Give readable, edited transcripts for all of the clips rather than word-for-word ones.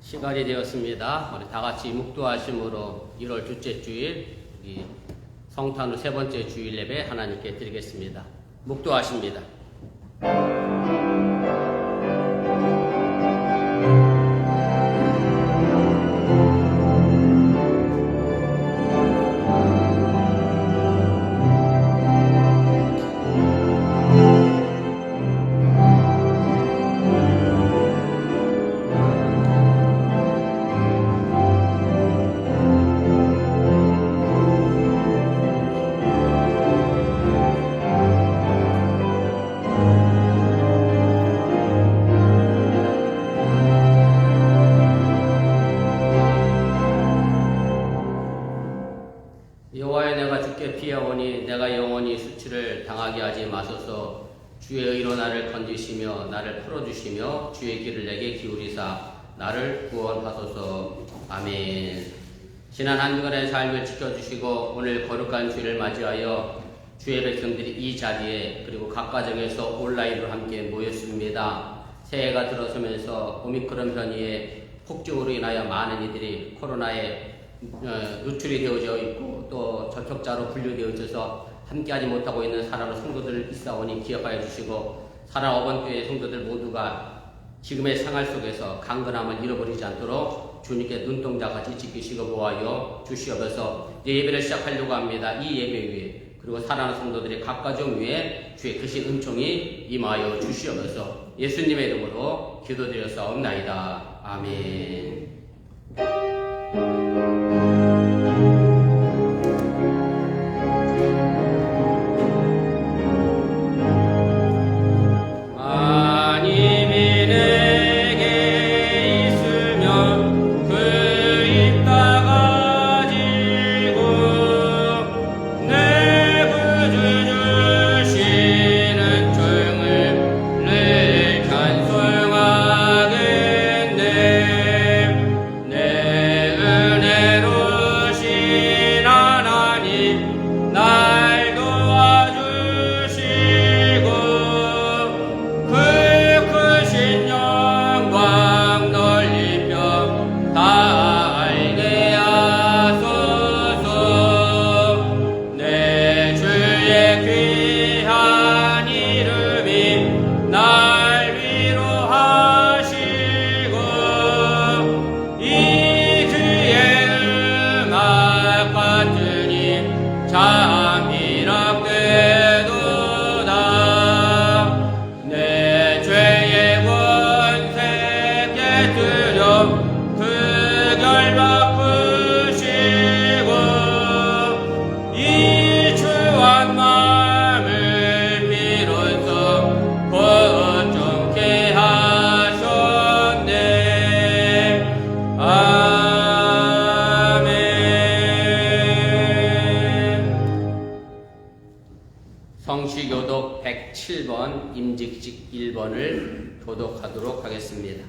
시간이 되었습니다. 우리 다 같이 묵도하심으로 1월 둘째 주일 성탄 후 세 번째 주일 예배 하나님께 드리겠습니다. 묵도하십니다. 여호와여, 내가 주께 피하오니 내가 영원히 수치를 당하게 하지 마소서. 주의 의로 나를 건지시며 나를 풀어주시며 주의 길을 내게 기울이사 나를 구원하소서. 아멘. 지난 한 주간의 삶을 지켜주시고 오늘 거룩한 주일을 맞이하여 주의 백성들이 이 자리에 그리고 각 가정에서 온라인으로 함께 모였습니다. 새해가 들어서면서 오미크론 변이의 폭증으로 인하여 많은 이들이 코로나에 노출이 되어져 있고 또 접촉자로 분류되어 있어서 함께하지 못하고 있는 사랑하는 성도들 있사오니 기억하여 주시고 사랑 어번교회 성도들 모두가 지금의 생활 속에서 강건함을 잃어버리지 않도록 주님께 눈동자같이 지키시고 보호하여 주시옵소서. 이제 예배를 시작하려고 합니다. 이 예배 위에 그리고 사랑하는 성도들의 각 가정 위에 주의 크신 은총이 임하여 주시옵소서. 예수님의 이름으로 기도드렸사옵나이다. 아멘. 성시교독 107번 임직직 1번을 교독하도록 하겠습니다.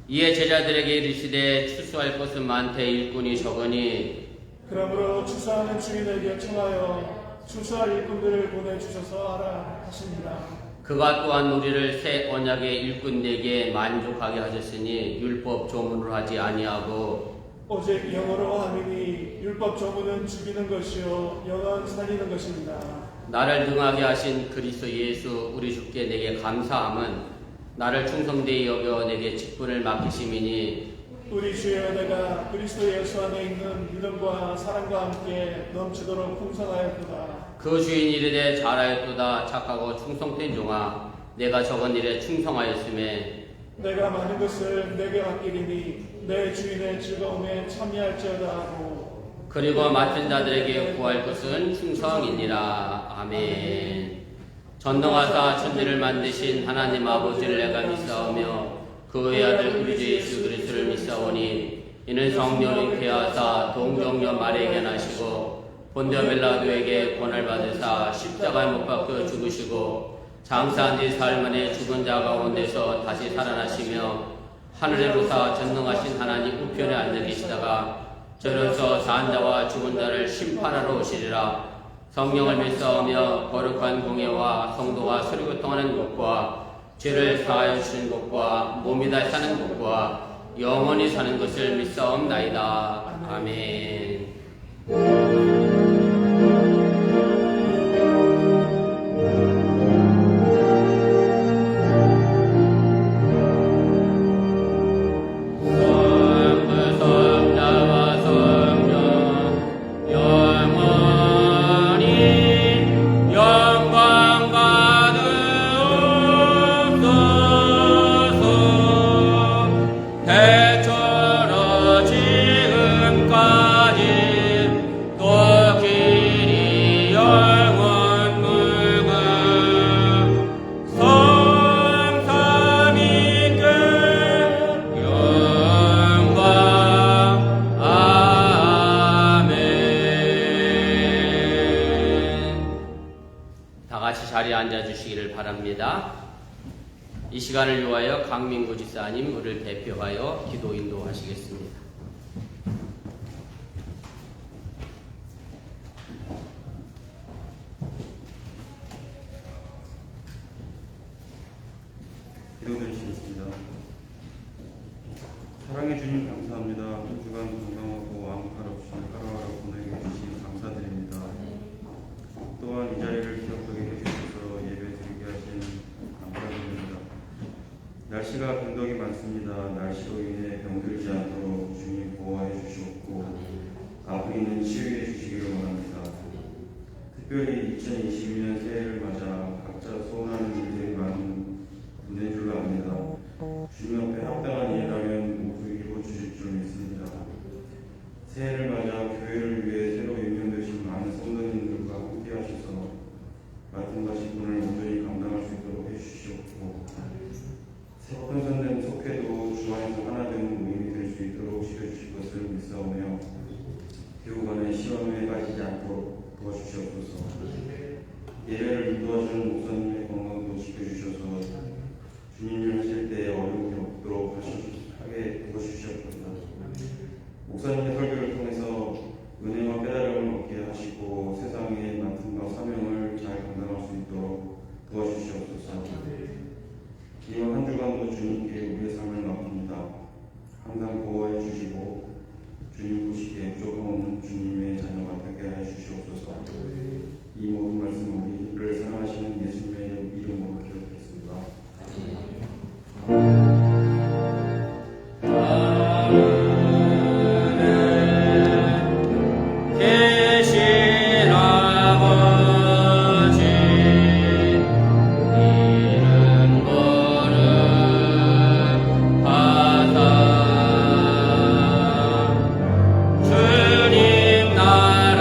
이에 제자들에게 이르시되 추수할 것은 많되 일꾼이 적으니 그러므로 추수하는 주인에게 청하여 추수할 일꾼들을 보내주셔서 하라 하십니다. 그가 또한 우리를 새 언약의 일꾼에게 만족하게 하셨으니 율법 조문으로 하지 아니하고 오직 영어로 함이니 율법 조문은 죽이는 것이요 영은 살리는 것입니다. 나를 능하게 하신 그리스도 예수 우리 주께 내게 감사함은 나를 충성되이 여겨 내게 직분을 맡기심이니 우리 주여 내가 그리스도 예수 안에 있는 믿음과 사랑과 함께 넘치도록 풍성하였도다. 그 주인 이르되 잘하였도다. 착하고 충성된 종아, 내가 적은 일에 충성하였음에 내가 많은 것을 내게 맡기리니 내 주인의 즐거움에 참여할지어다 하고 그리고 맡은 자들에게 구할 것은 충성이니라. 아멘. 전능하사 천지를 만드신 하나님 아버지를 내가 믿사오며 그의 아들 우리 주 예수 그리스도를 믿사오니 이는 성령을 잉태하사 동정녀 마리아에게 나시고 본디오 빌라도에게 고난을 받으사 십자가에 못 박혀 죽으시고 장사한 지 사흘 만에 죽은 자 가운데서 다시 살아나시며 하늘에 오르사 전능하신 하나님 우편에 앉아 계시다가 저로서 산 자와 죽은 자를 심판하러 오시리라. 성령을 믿사오며 거룩한 공예와 성도가 서로교통하는 것과 죄를 사하여 주시는 것과 몸이 다시 사는 것과 영원히 사는 것을 믿사옵나이다. 아멘. 자리에 앉아주시기를 바랍니다. 이 시간을 위하여 강민구 지사님을 대표하여 기도 인도하시겠습니다. 기도드리시겠습니다. 사랑해 주님 감사합니다. 한 주간 건강하고 아무 탈 없이 하루하루 보내게 해주신 감사드립니다. 또한 이 자리를 기억하게 해주셔서 예배 드리게 하신 감사드립니다. 날씨가 변덕이 많습니다. 날씨로 인해 병들지 않도록 주님 보호해 주시옵고 아픈 이는 치유해 주시기를 원합니다. 특별히 2022년 새해를 맞아 각자 소원하는 일들이 많은 줄 압니다. 주님 앞에 합당한 일이라면 모두 이루어 주실 줄 믿습니다. 새해를 맞아 교회를 위해 새로 임명되신 많은 성도님들과 함께 하셔서 맡은 바신분을 온전히 감당할 수 있도록 해주시옵고 새롭게 선된 속회도 주 안에서 하나 되는 모임이 될 수 있도록 지켜주실 것을 믿사오며 교우 간의 시험에 빠지지 않도록 도와주시옵소서. 예배를 인도하시는 목사님의 건강도 지켜주셔서 주님을 하실 때 어려움이 없도록 하게 도와주시옵소서. 목사님의 설교를 통해서 은혜와 깨달음을 얻게 하시고 세상에 맡은 바 사명을 잘 감당할 수 있도록 도와주시옵소서. 이번 한 주간도 주님께 우리의 삶을 맡깁니다. 항상 보호해 주시고 주님 보시기에 부족함 없는 주님의 자녀가 되게 해 주시옵소서. 이 모든 말씀 우리를 사랑하시는 예수님의 이름으로 기도드리겠습니다. 주님 나라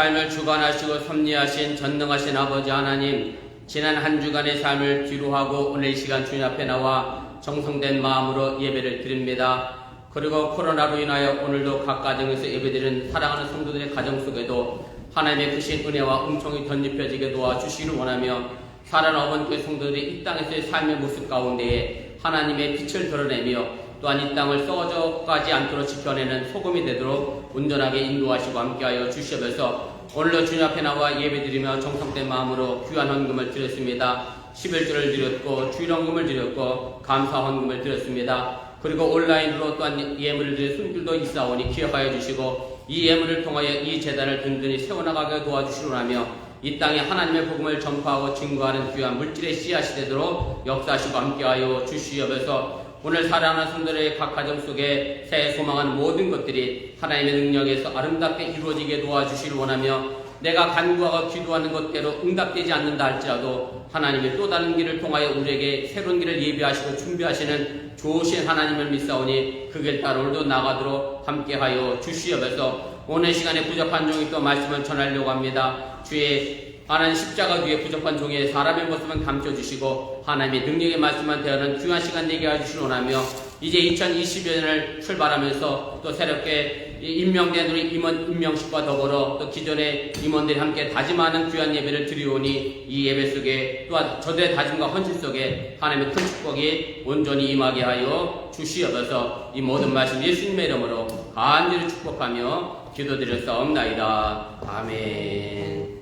삶을 주관하시고 섭리하신 전능하신 아버지 하나님, 지난 한 주간의 삶을 뒤로하고 오늘 이 시간 주님 앞에 나와 정성된 마음으로 예배를 드립니다. 그리고 코로나로 인하여 오늘도 각 가정에서 예배드리는 사랑하는 성도들의 가정 속에도 하나님의 크신 은혜와 은총이 덧입혀지게 도와주시기를 원하며, 사랑하는 어머니께 성도들이 이 땅에서의 삶의 모습 가운데에 하나님의 빛을 드러내며 또한 이 땅을 썩어져가지 않도록 지켜내는 소금이 되도록 온전하게 인도하시고 함께하여 주시옵소서. 오늘도 주님 앞에 나와 예배드리며 정성된 마음으로 귀한 헌금을 드렸습니다. 11조를 드렸고 주일 헌금을 드렸고 감사 헌금을 드렸습니다. 그리고 온라인으로 또한 예물을 드린 손길도 있사오니 기억하여 주시고 이 예물을 통하여 이 재단을 든든히 세워나가게 도와주시오라며, 이 땅에 하나님의 복음을 전파하고 증거하는 귀한 물질의 씨앗이 되도록 역사하시고 함께하여 주시옵소서. 오늘 사랑하는 성도들의 각 가정 속에 새해 소망하는 모든 것들이 하나님의 능력에서 아름답게 이루어지게 도와주시길 원하며, 내가 간구하고 기도하는 것대로 응답되지 않는다 할지라도 하나님의 또 다른 길을 통하여 우리에게 새로운 길을 예비하시고 준비하시는 좋으신 하나님을 믿사오니 그 길 따라 오늘도 나가도록 함께하여 주시옵소서. 오늘 시간에 부족한 종이 또 말씀을 전하려고 합니다. 주의 하나님 십자가 뒤에 부족한 종의 사람의 모습은 감춰주시고 하나님의 능력의 말씀만 대하는 귀한 시간 되게 해주시기 원하며, 이제 2020년을 출발하면서 또 새롭게 임명된 우리 임원 임명식과 더불어 또 기존의 임원들이 함께 다짐하는 귀한 예배를 드리오니 이 예배 속에 또한 저들의 다짐과 헌신 속에 하나님의 큰 축복이 온전히 임하게 하여 주시옵소서. 이 모든 말씀 예수님의 이름으로 간절히 축복하며 기도드렸사옵나이다. 아멘.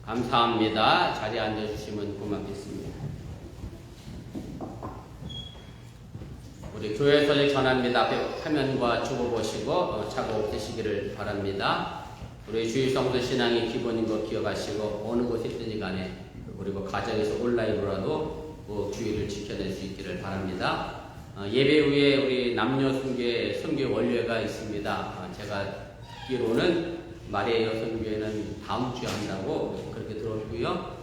감사합니다. 자리에 앉아주시면 고맙겠습니다. 우리 교회 소식 전합니다. 앞에 화면과 적어보시고 착오 되시기를 바랍니다. 우리 주일 성도 신앙이 기본인 거 기억하시고 어느 곳에 있든지 간에 그리고 가정에서 온라인으로라도 주의를 지켜낼 수 있기를 바랍니다. 예배 후에 우리 남녀 선교 원례가 있습니다. 제가 듣기로는 마리아 선교회는 다음 주에 한다고 그렇게 들었고요.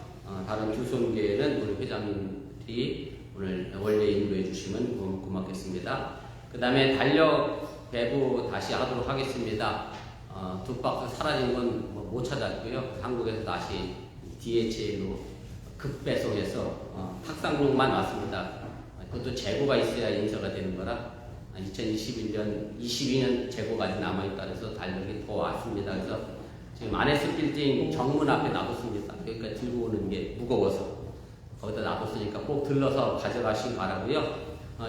다른 두 선교회는 우리 회장님들이 오늘 원래 인도해 주시면 고맙겠습니다. 그 다음에 달력 배부 다시 하도록 하겠습니다. 두 박스 사라진 건 못 찾았고요. 한국에서 다시 DHL로 급배송해서 탁상록만 왔습니다. 그것도 재고가 있어야 인쇄가 되는 거라 22년 재고가 아직 남아있다 그래서 달력이 더 왔습니다. 그래서 지금 아네스 빌딩 정문 앞에 놔뒀습니다. 여기까지 들고 오는 게 무거워서 거기다 놔뒀으니까 꼭 들러서 가져가시기 바라고요.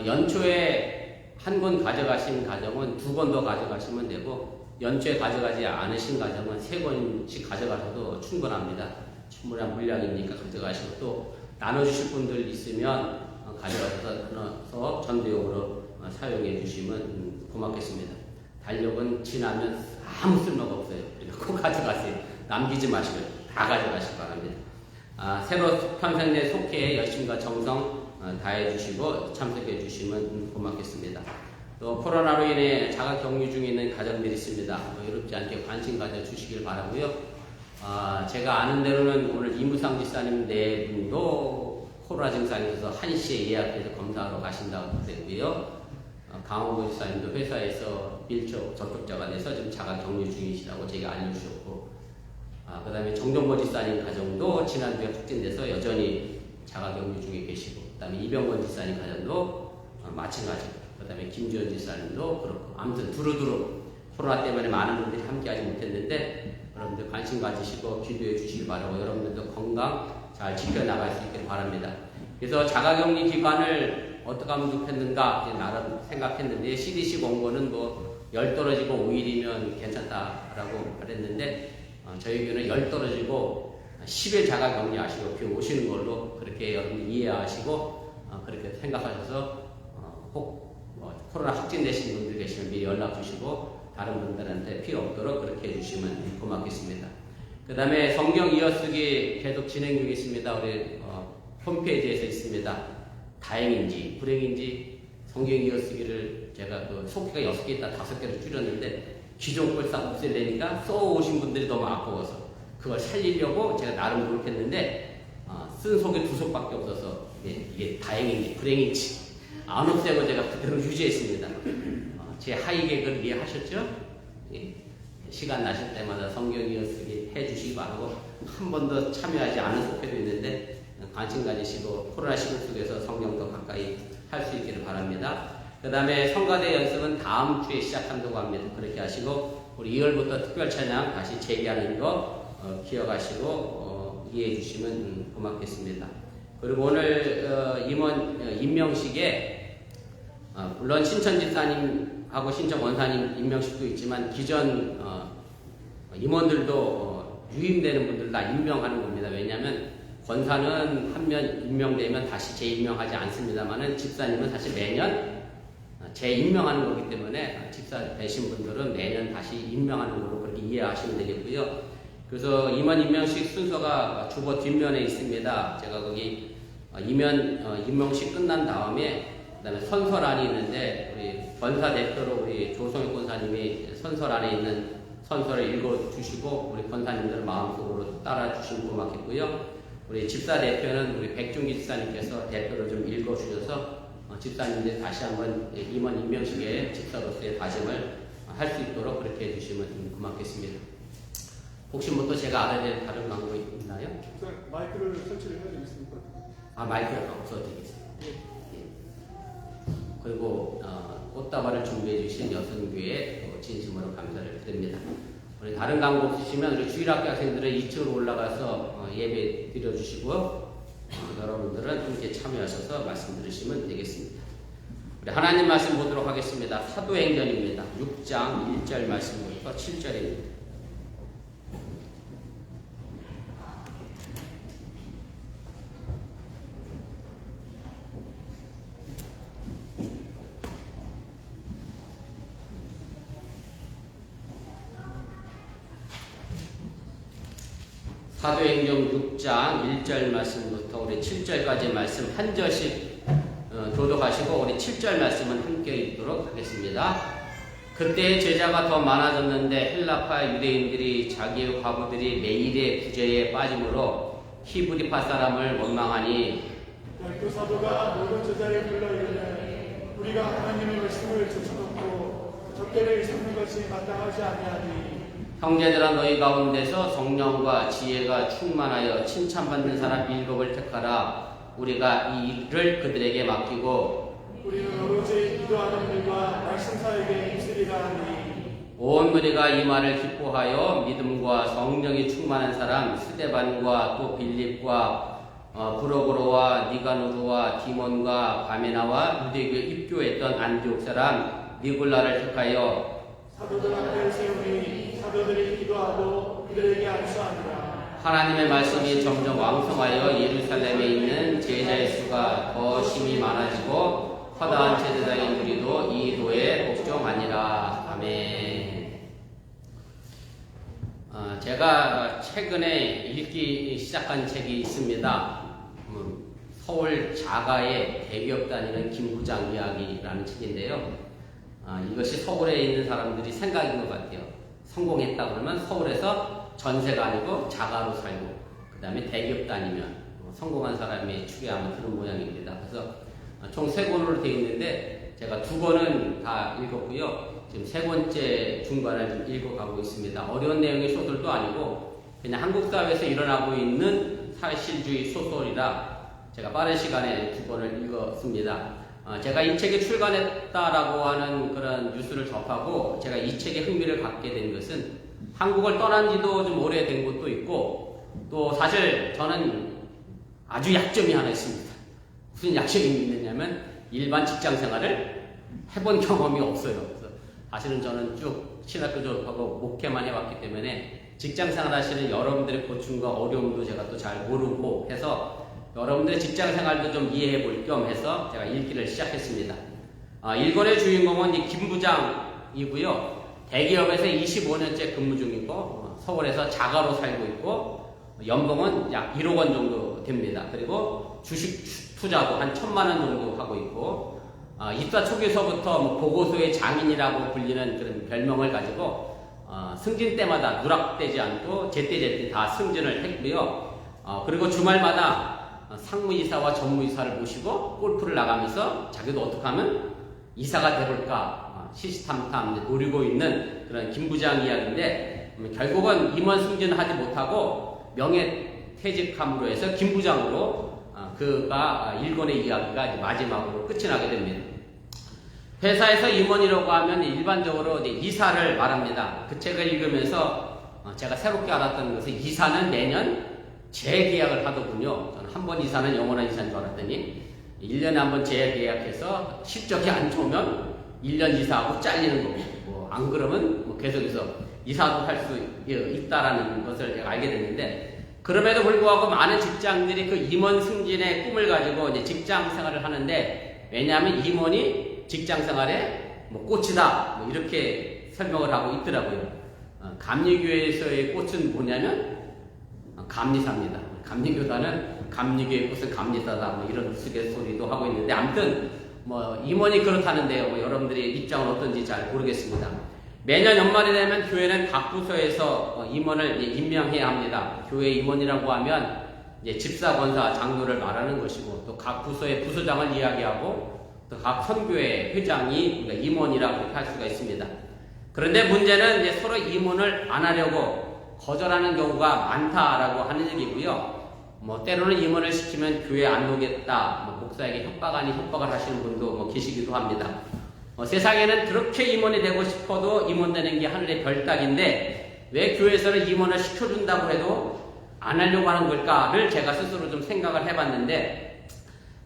연초에 한 권 가져가신 가정은 두 권 더 가져가시면 되고, 연초에 가져가지 않으신 가정은 세 권씩 가져가셔도 충분합니다. 충분한 물량이니까 가져가시고, 또 나눠주실 분들 있으면 가져가셔서 전도용으로 사용해 주시면 고맙겠습니다. 달력은 지나면 아무 쓸모가 없어요. 그러니까 꼭 가져가세요. 남기지 마시고 다 가져가시기 바랍니다. 새로 평생 내 속회에 열심과 정성 다해 주시고 참석해 주시면 고맙겠습니다. 또 코로나로 인해 자가 격리 중에 있는 가정들이 있습니다. 어렵지 않게 관심 가져 주시길 바라고요. 제가 아는 대로는 오늘 이무상 지사님 네 분도 코로나 증상이 있어서 1시에 예약해서 검사하러 가신다고 그랬고요. 강원구 지사님도 회사에서 밀접 접촉자가 돼서 지금 자가 격리 중이시라고 제가 알려주셨고, 그 다음에 정종보 지사님 가정도 지난주에 확진돼서 여전히 자가 격리 중에 계시고, 그 다음에 이병건 지사님 가정도 마찬가지고, 그 다음에 김지원 지사님도 그렇고, 아무튼 두루두루 코로나 때문에 많은 분들이 함께하지 못했는데 여러분들 관심 가지시고 기도해 주시기 바라고, 여러분들도 건강 잘 지켜나갈 수 있기를 바랍니다. 그래서 자가격리 기간을 어떻게 하면 좋겠는가 나름 생각했는데, CDC 공고는 열 떨어지고 5일이면 괜찮다라고 그랬는데, 저희 교회는 열 떨어지고 10일 자가격리 하시고 교회 오시는 걸로 그렇게 여러분 이해하시고 그렇게 생각하셔서 혹 코로나 확진되신 분들 계시면 미리 연락 주시고 다른 분들한테 필요 없도록 그렇게 해주시면 고맙겠습니다. 그 다음에 성경 이어쓰기 계속 진행 중에 있습니다. 우리 홈페이지에서 있습니다. 다행인지 불행인지 성경 이어쓰기를 제가 속기가 6개 있다 5개로 줄였는데 기존 걸 싹 없애려니까 써오신 분들이 너무 아까워서 그걸 살리려고 제가 나름 노력했는데 쓴 속이 2속밖에 없어서 이게 다행인지 불행인지 안 없애고 제가 그대로 유지했습니다. 제 하이 개그를 이해하셨죠? 시간 나실 때마다 성경 이어쓰기 해주시기 바라고 한 번도 참여하지 않은 속회도 있는데 관심 가지시고 코로나 시국 속에서 성경 더 가까이 할 수 있기를 바랍니다. 그 다음에 성가대 연습은 다음 주에 시작한다고 합니다. 그렇게 하시고 우리 2월부터 특별 찬양 다시 재개하는 거 기억하시고 이해해 주시면 고맙겠습니다. 그리고 오늘 임원 임명식에 물론 신천 집사님하고 신천 원사님 임명식도 있지만 기존 임원들도 유임되는 분들 다 임명하는 겁니다. 왜냐하면 권사는 한 명 임명되면 다시 재임명하지 않습니다만은 집사님은 사실 매년 재임명하는 거기 때문에 집사 되신 분들은 매년 다시 임명하는 걸로 그렇게 이해하시면 되겠고요. 그래서 임원 임명식 순서가 주보 뒷면에 있습니다. 제가 거기 임명식 끝난 다음에 그다음에 선서란이 있는데 우리 권사 대표로 우리 조성익 권사님이 선서란에 있는 선서를 읽어주시고 우리 권사님들 마음속으로 따라주시면 고맙겠고요. 우리 집사 대표는 우리 백중기 집사님께서 대표를 좀 읽어주셔서 집사님들 다시 한번 임원 임명식에 집사로서의 다짐을 할 수 있도록 그렇게 해주시면 고맙겠습니다. 혹시 뭐 또 제가 알아야 될 다른 방법이 있나요? 마이크를 설치를 해야 되겠습니까? 마이크가 없어도 되겠습니다. 그리고 꽃다발을 준비해 주신 여성교회 진심으로 감사를 드립니다. 우리 다른 광고 없으시면 우리 주일학교 학생들은 2층으로 올라가서 예배 드려주시고요. 여러분들은 함께 참여하셔서 말씀 들으시면 되겠습니다. 우리 하나님 말씀 보도록 하겠습니다. 사도행전입니다. 6장 1절 말씀부터 7절입니다. 사도행전 6장 1절 말씀부터 우리 7절까지 말씀 한 절씩 교독하시고 우리 7절 말씀은 함께 읽도록 하겠습니다. 그때 제자가 더 많아졌는데 헬라파 유대인들이 자기의 과부들이 매일의 구제에 빠짐으로 히브리파 사람을 원망하니 그 사도가 모든 제자를 불러 이르되 우리가 하나님의 말씀을 젖혀놓고 적대를 삼는 것이 마땅하지 아니하니 형제들아 너희 가운데서 성령과 지혜가 충만하여 칭찬받는 사람 7을 택하라. 우리가 이 일을 그들에게 맡기고 우리는 오로지 기도하는 일과 말씀사에게 있으리라 하니 온 무리가 이 말을 기뻐하여 믿음과 성령이 충만한 사람 스데반과 또 빌립과 브로고로와 니가노르와 디몬과 바메나와 유대교에 입교했던 안디옥 사람 니골라를 택하여 사도들 앞에 세우니 사도들이 기도하고 그들에게 안수하니라. 하나님의 말씀이 점점 왕성하여 예루살렘에 있는 제자의 수가 더 심히 많아지고 허다한 제자의 무리도 이 도에 복종하니라. 아멘. 제가 최근에 읽기 시작한 책이 있습니다. 서울 자가의 대기업 다니는 김부장 이야기라는 책인데요. 이것이 서울에 있는 사람들이 생각인 것 같아요. 성공했다 그러면 서울에서 전세가 아니고 자가로 살고 그 다음에 대기업 다니면 성공한 사람이 추구하는 그런 모양입니다. 그래서 총 3권으로 되어 있는데 제가 2권은 다 읽었고요. 지금 3번째 중간을 좀 읽어가고 있습니다. 어려운 내용의 소설도 아니고 그냥 한국 사회에서 일어나고 있는 사실주의 소설이라 제가 빠른 시간에 2권을 읽었습니다. 제가 이 책이 출간했다라고 하는 그런 뉴스를 접하고 제가 이 책에 흥미를 갖게 된 것은 한국을 떠난 지도 좀 오래된 것도 있고 또 사실 저는 아주 약점이 하나 있습니다. 무슨 약점이 있느냐면 일반 직장 생활을 해본 경험이 없어요. 그래서 사실은 저는 쭉 신학교 졸업하고 목회만 해왔기 때문에 직장 생활 하시는 여러분들의 고충과 어려움도 제가 또 잘 모르고 해서 여러분들의 직장 생활도 좀 이해해 볼 겸 해서 제가 읽기를 시작했습니다. 1권의 주인공은 이 김부장이고요. 대기업에서 25년째 근무 중이고 서울에서 자가로 살고 있고 연봉은 약 1억 원 정도 됩니다. 그리고 주식 투자도 한 1,000만 원 정도 하고 있고 입사 초기서부터 보고소의 장인이라고 불리는 그런 별명을 가지고 승진 때마다 누락되지 않고 제때 다 승진을 했고요. 그리고 주말마다 상무이사와 전무이사를 모시고 골프를 나가면서 자기도 어떻게 하면 이사가 돼볼까 시시탐탐 노리고 있는 그런 김 부장 이야기인데, 결국은 임원 승진하지 못하고 명예퇴직함으로 해서 김 부장으로 그가 일권의 이야기가 이제 마지막으로 끝이 나게 됩니다. 회사에서 임원이라고 하면 일반적으로 이제 이사를 말합니다. 그 책을 읽으면서 제가 새롭게 알았던 것은 이사는 매년 재계약을 하더군요. 저는 한 번 이사는 영원한 이사인 줄 알았더니 1년에 한 번 재계약해서 실적이 안 좋으면 1년 이사하고 잘리는 거고, 뭐 안 그러면 뭐 계속해서 이사도 할 수 있다라는 것을 제가 알게 됐는데, 그럼에도 불구하고 많은 직장들이 그 임원 승진의 꿈을 가지고 이제 직장 생활을 하는데, 왜냐하면 임원이 직장 생활에 뭐 꽃이다, 뭐 이렇게 설명을 하고 있더라고요. 감리교회에서의 꽃은 뭐냐면 감리사입니다. 감리교단은 감리교의 꽃은 감리사다, 뭐 이런 우스갯소리도 하고 있는데, 아무튼 뭐 임원이 그렇다는데요. 뭐 여러분들의 입장은 어떤지 잘 모르겠습니다. 매년 연말이 되면 교회는 각 부서에서 임원을 임명해야 합니다. 교회 임원이라고 하면 이제 집사, 권사, 장로를 말하는 것이고, 또 각 부서의 부서장을 이야기하고, 또 각 선교회 회장이 임원이라고 그렇게 할 수가 있습니다. 그런데 문제는 이제 서로 임원을 안 하려고 거절하는 경우가 많다라고 하는 얘기고요. 뭐 때로는 임원을 시키면 교회 안 오겠다, 뭐 목사에게 협박 아닌 협박을 하시는 분도 뭐 계시기도 합니다. 세상에는 그렇게 임원이 되고 싶어도 임원 되는 게 하늘의 별따기인데, 왜 교회에서는 임원을 시켜준다고 해도 안 하려고 하는 걸까를 제가 스스로 좀 생각을 해봤는데,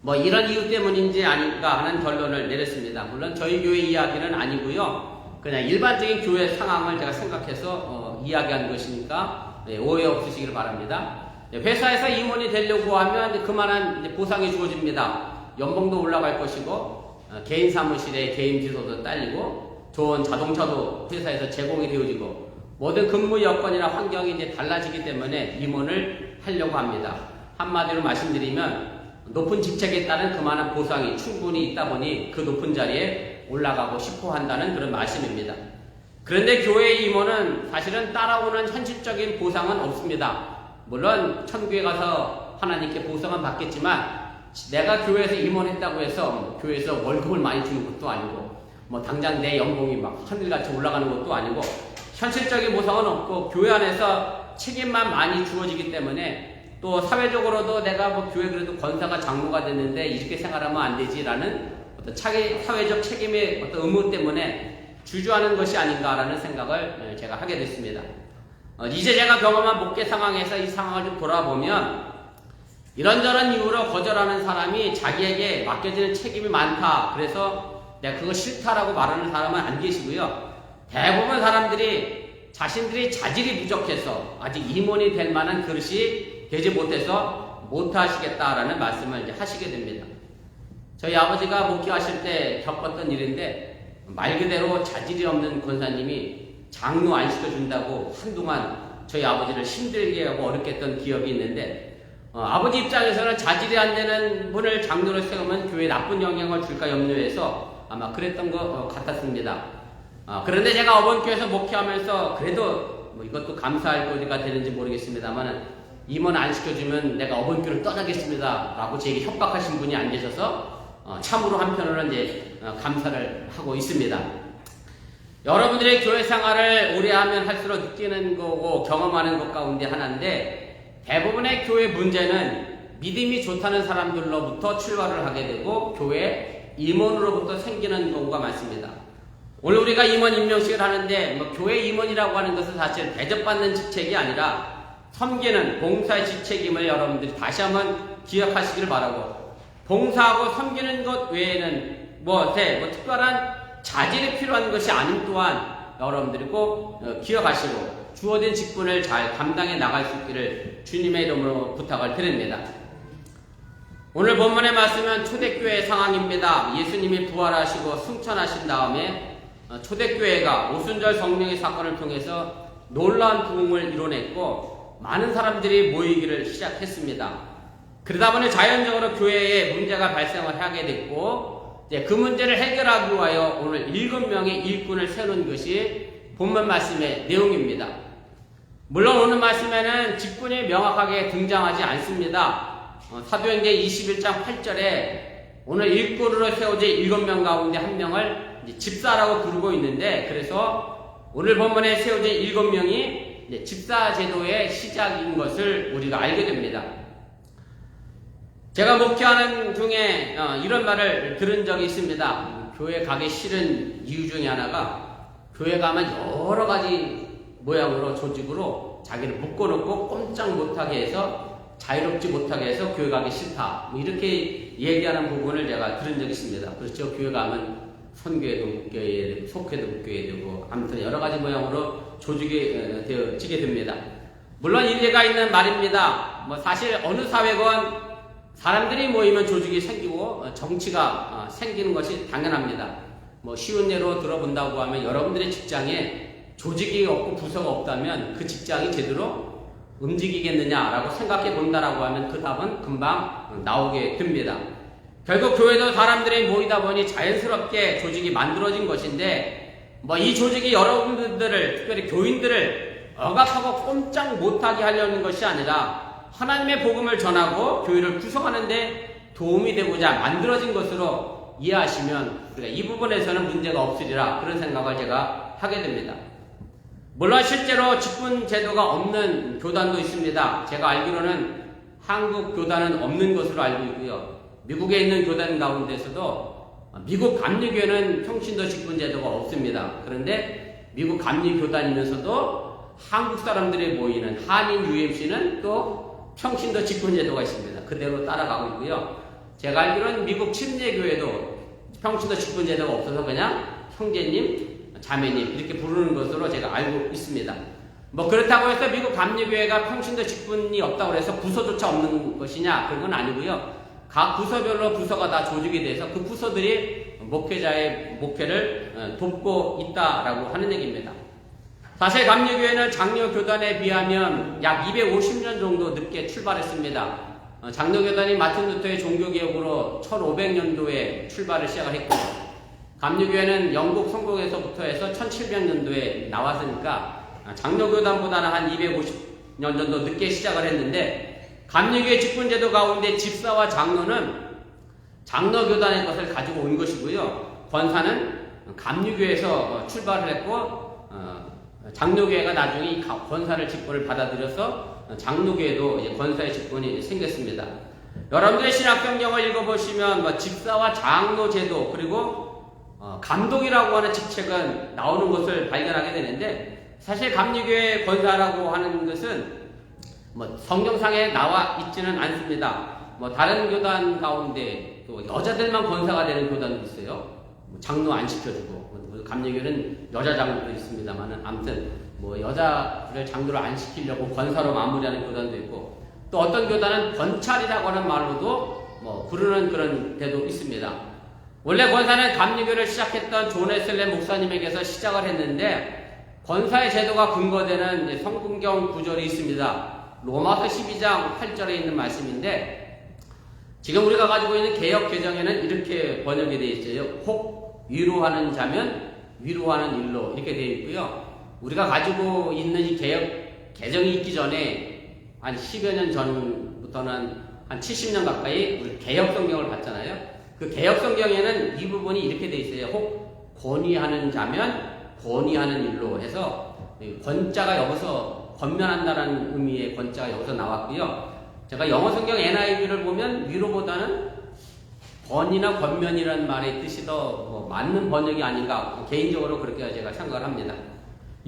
뭐 이런 이유 때문인지 아닌가 하는 결론을 내렸습니다. 물론 저희 교회 이야기는 아니고요. 그냥 일반적인 교회 상황을 제가 생각해서 이야기한 것이니까 오해 없으시길 바랍니다. 회사에서 임원이 되려고 하면 그만한 보상이 주어집니다. 연봉도 올라갈 것이고, 개인 사무실에 개인 비서도 딸리고, 좋은 자동차도 회사에서 제공이 되어지고, 모든 근무 여건이나 환경이 이제 달라지기 때문에 임원을 하려고 합니다. 한마디로 말씀드리면 높은 직책에 따른 그만한 보상이 충분히 있다 보니 그 높은 자리에 올라가고 싶어 한다는 그런 말씀입니다. 그런데 교회의 임원은 사실은 따라오는 현실적인 보상은 없습니다. 물론 천국에 가서 하나님께 보상은 받겠지만, 내가 교회에서 임원했다고 해서 교회에서 월급을 많이 주는 것도 아니고, 뭐 당장 내 연봉이 막 하늘같이 올라가는 것도 아니고, 현실적인 보상은 없고, 교회 안에서 책임만 많이 주어지기 때문에, 또 사회적으로도 내가 뭐 교회 그래도 권사가 장로가 됐는데 이렇게 생활하면 안 되지라는 어떤 사회적 책임의 어떤 의무 때문에 주저하는 것이 아닌가라는 생각을 제가 하게 됐습니다. 이제 제가 경험한 목회 상황에서 이 상황을 좀 돌아보면, 이런저런 이유로 거절하는 사람이 자기에게 맡겨지는 책임이 많다, 그래서 내가 그거 싫다라고 말하는 사람은 안 계시고요. 대부분 사람들이 자신들이 자질이 부족해서 아직 임원이 될 만한 그릇이 되지 못해서 못하시겠다라는 말씀을 이제 하시게 됩니다. 저희 아버지가 목회하실 때 겪었던 일인데, 말 그대로 자질이 없는 권사님이 장로 안 시켜준다고 한동안 저희 아버지를 힘들게 하고 어렵게 했던 기억이 있는데, 아버지 입장에서는 자질이 안 되는 분을 장로로 세우면 교회에 나쁜 영향을 줄까 염려해서 아마 그랬던 것 같았습니다. 그런데 제가 어번교회에서 목회하면서 그래도 뭐 이것도 감사할 거리가 되는지 모르겠습니다만, 임원 안 시켜주면 내가 어번교회를 떠나겠습니다 라고 제게 협박하신 분이 안 계셔서 참으로 한편으로는 이제 감사를 하고 있습니다. 여러분들의 교회 생활을 오래 하면 할수록 느끼는 거고 경험하는 것 가운데 하나인데, 대부분의 교회 문제는 믿음이 좋다는 사람들로부터 출발을 하게 되고 교회 임원으로부터 생기는 경우가 많습니다. 오늘 우리가 임원 임명식을 하는데, 뭐 교회 임원이라고 하는 것은 사실 대접받는 직책이 아니라 섬기는 봉사의 직책임을 여러분들이 다시 한번 기억하시길 바라고, 봉사하고 섬기는 것 외에는 뭐 특별한 자질이 필요한 것이 아닌 또한 여러분들이 꼭 기억하시고 주어진 직분을 잘 감당해 나갈 수 있기를 주님의 이름으로 부탁을 드립니다. 오늘 본문의 말씀은 초대교회의 상황입니다. 예수님이 부활하시고 승천하신 다음에 초대교회가 오순절 성령의 사건을 통해서 놀라운 부흥을 이뤄냈고, 많은 사람들이 모이기를 시작했습니다. 그러다 보니 자연적으로 교회에 문제가 발생을 하게 됐고, 그 문제를 해결하기 위하여 오늘 7명의 일꾼을 세우는 것이 본문 말씀의 내용입니다. 물론 오늘 말씀에는 직분이 명확하게 등장하지 않습니다. 사도행전 21장 8절에 오늘 일꾼으로 세워진 7명 가운데 한 명을 이제 집사라고 부르고 있는데, 그래서 오늘 본문에 세워진 7명이 집사 제도의 시작인 것을 우리가 알게 됩니다. 제가 목회하는 중에 이런 말을 들은 적이 있습니다. 교회 가기 싫은 이유 중에 하나가, 교회 가면 여러 가지 모양으로 조직으로 자기를 묶어놓고 꼼짝 못하게 해서, 자유롭지 못하게 해서 교회 가기 싫다, 이렇게 얘기하는 부분을 제가 들은 적이 있습니다. 그렇죠. 교회 가면 선교회도 묶여야 되고 속회도 묶여야 되고, 아무튼 여러 가지 모양으로 조직이 되어지게 됩니다. 물론 일리가 있는 말입니다. 사실 어느 사회건 사람들이 모이면 조직이 생기고 정치가 생기는 것이 당연합니다. 쉬운 예로 들어본다고 하면, 여러분들의 직장에 조직이 없고 부서가 없다면 그 직장이 제대로 움직이겠느냐라고 생각해 본다라고 하면 그 답은 금방 나오게 됩니다. 결국 교회도 사람들이 모이다 보니 자연스럽게 조직이 만들어진 것인데, 이 조직이 여러분들을, 특별히 교인들을 억압하고 꼼짝 못하게 하려는 것이 아니라 하나님의 복음을 전하고 교회를 구성하는데 도움이 되고자 만들어진 것으로 이해하시면 이 부분에서는 문제가 없으리라, 그런 생각을 제가 하게 됩니다. 물론 실제로 직분 제도가 없는 교단도 있습니다. 제가 알기로는 한국 교단은 없는 것으로 알고 있고요. 미국에 있는 교단 가운데서도 미국 감리교회는 평신도 직분 제도가 없습니다. 그런데 미국 감리교단이면서도 한국 사람들이 모이는 한인 UMC는 또 평신도 직분 제도가 있습니다. 그대로 따라가고 있고요. 제가 알기로는 미국 침례교회도 평신도 직분 제도가 없어서 그냥 형제님, 자매님 이렇게 부르는 것으로 제가 알고 있습니다. 그렇다고 해서 미국 감리교회가 평신도 직분이 없다고 해서 부서조차 없는 것이냐, 그런 건 아니고요. 각 부서별로 부서가 다 조직이 돼서 그 부서들이 목회자의 목회를 돕고 있다라고 하는 얘기입니다. 사실 감리교회는 장로교단에 비하면 약 250년 정도 늦게 출발했습니다. 장로교단이 마틴 루터의 종교개혁으로 1500년도에 출발을 시작을 했고, 감리교회는 영국 성공에서부터 해서 1700년도에 나왔으니까 장로교단보다는 한 250년 정도 늦게 시작을 했는데, 감리교회 직분제도 가운데 집사와 장로는 장로교단의 것을 가지고 온 것이고요. 권사는 감리교회에서 출발을 했고, 장로교회가 나중에 이 권사를 직분을 받아들여서 장로교회도 이제 권사의 직분이 생겼습니다. 여러분들의 신학성경을 읽어보시면 집사와 장로 제도, 그리고 감독이라고 하는 직책은 나오는 것을 발견하게 되는데, 사실 감리교회 권사라고 하는 것은 성경상에 나와 있지는 않습니다. 다른 교단 가운데 또 여자들만 권사가 되는 교단도 있어요. 장로 안 시켜주고, 감리교회는 여자 장로도 있습니다만은, 아무튼 여자를 장로를 안 시키려고 권사로 마무리하는 교단도 있고, 또 어떤 교단은 권찰이라고 하는 말로도 부르는 그런 데도 있습니다. 원래 권사는 감리교를 시작했던 존 웨슬리 목사님에게서 시작을 했는데, 권사의 제도가 근거되는 성경경 구절이 있습니다. 로마서 12장 8절에 있는 말씀인데, 지금 우리가 가지고 있는 개역 개정에는 이렇게 번역이 되어 있어요. 혹 위로하는 자면 위로하는 일로, 이렇게 되어 있고요. 우리가 가지고 있는 이 개역 개정이 있기 전에 한 10여 년 전부터는 한 70년 가까이 우리 개역 성경을 봤잖아요. 그 개역 성경에는 이 부분이 이렇게 되어 있어요. 혹 권위하는 자면 권위하는 일로 해서, 권자가 여기서 권면한다는 의미의 권자가 여기서 나왔고요. 제가 영어 성경 NIV를 보면 위로보다는 권위나 권면이라는 말의 뜻이 더 맞는 번역이 아닌가, 개인적으로 그렇게 제가 생각을 합니다.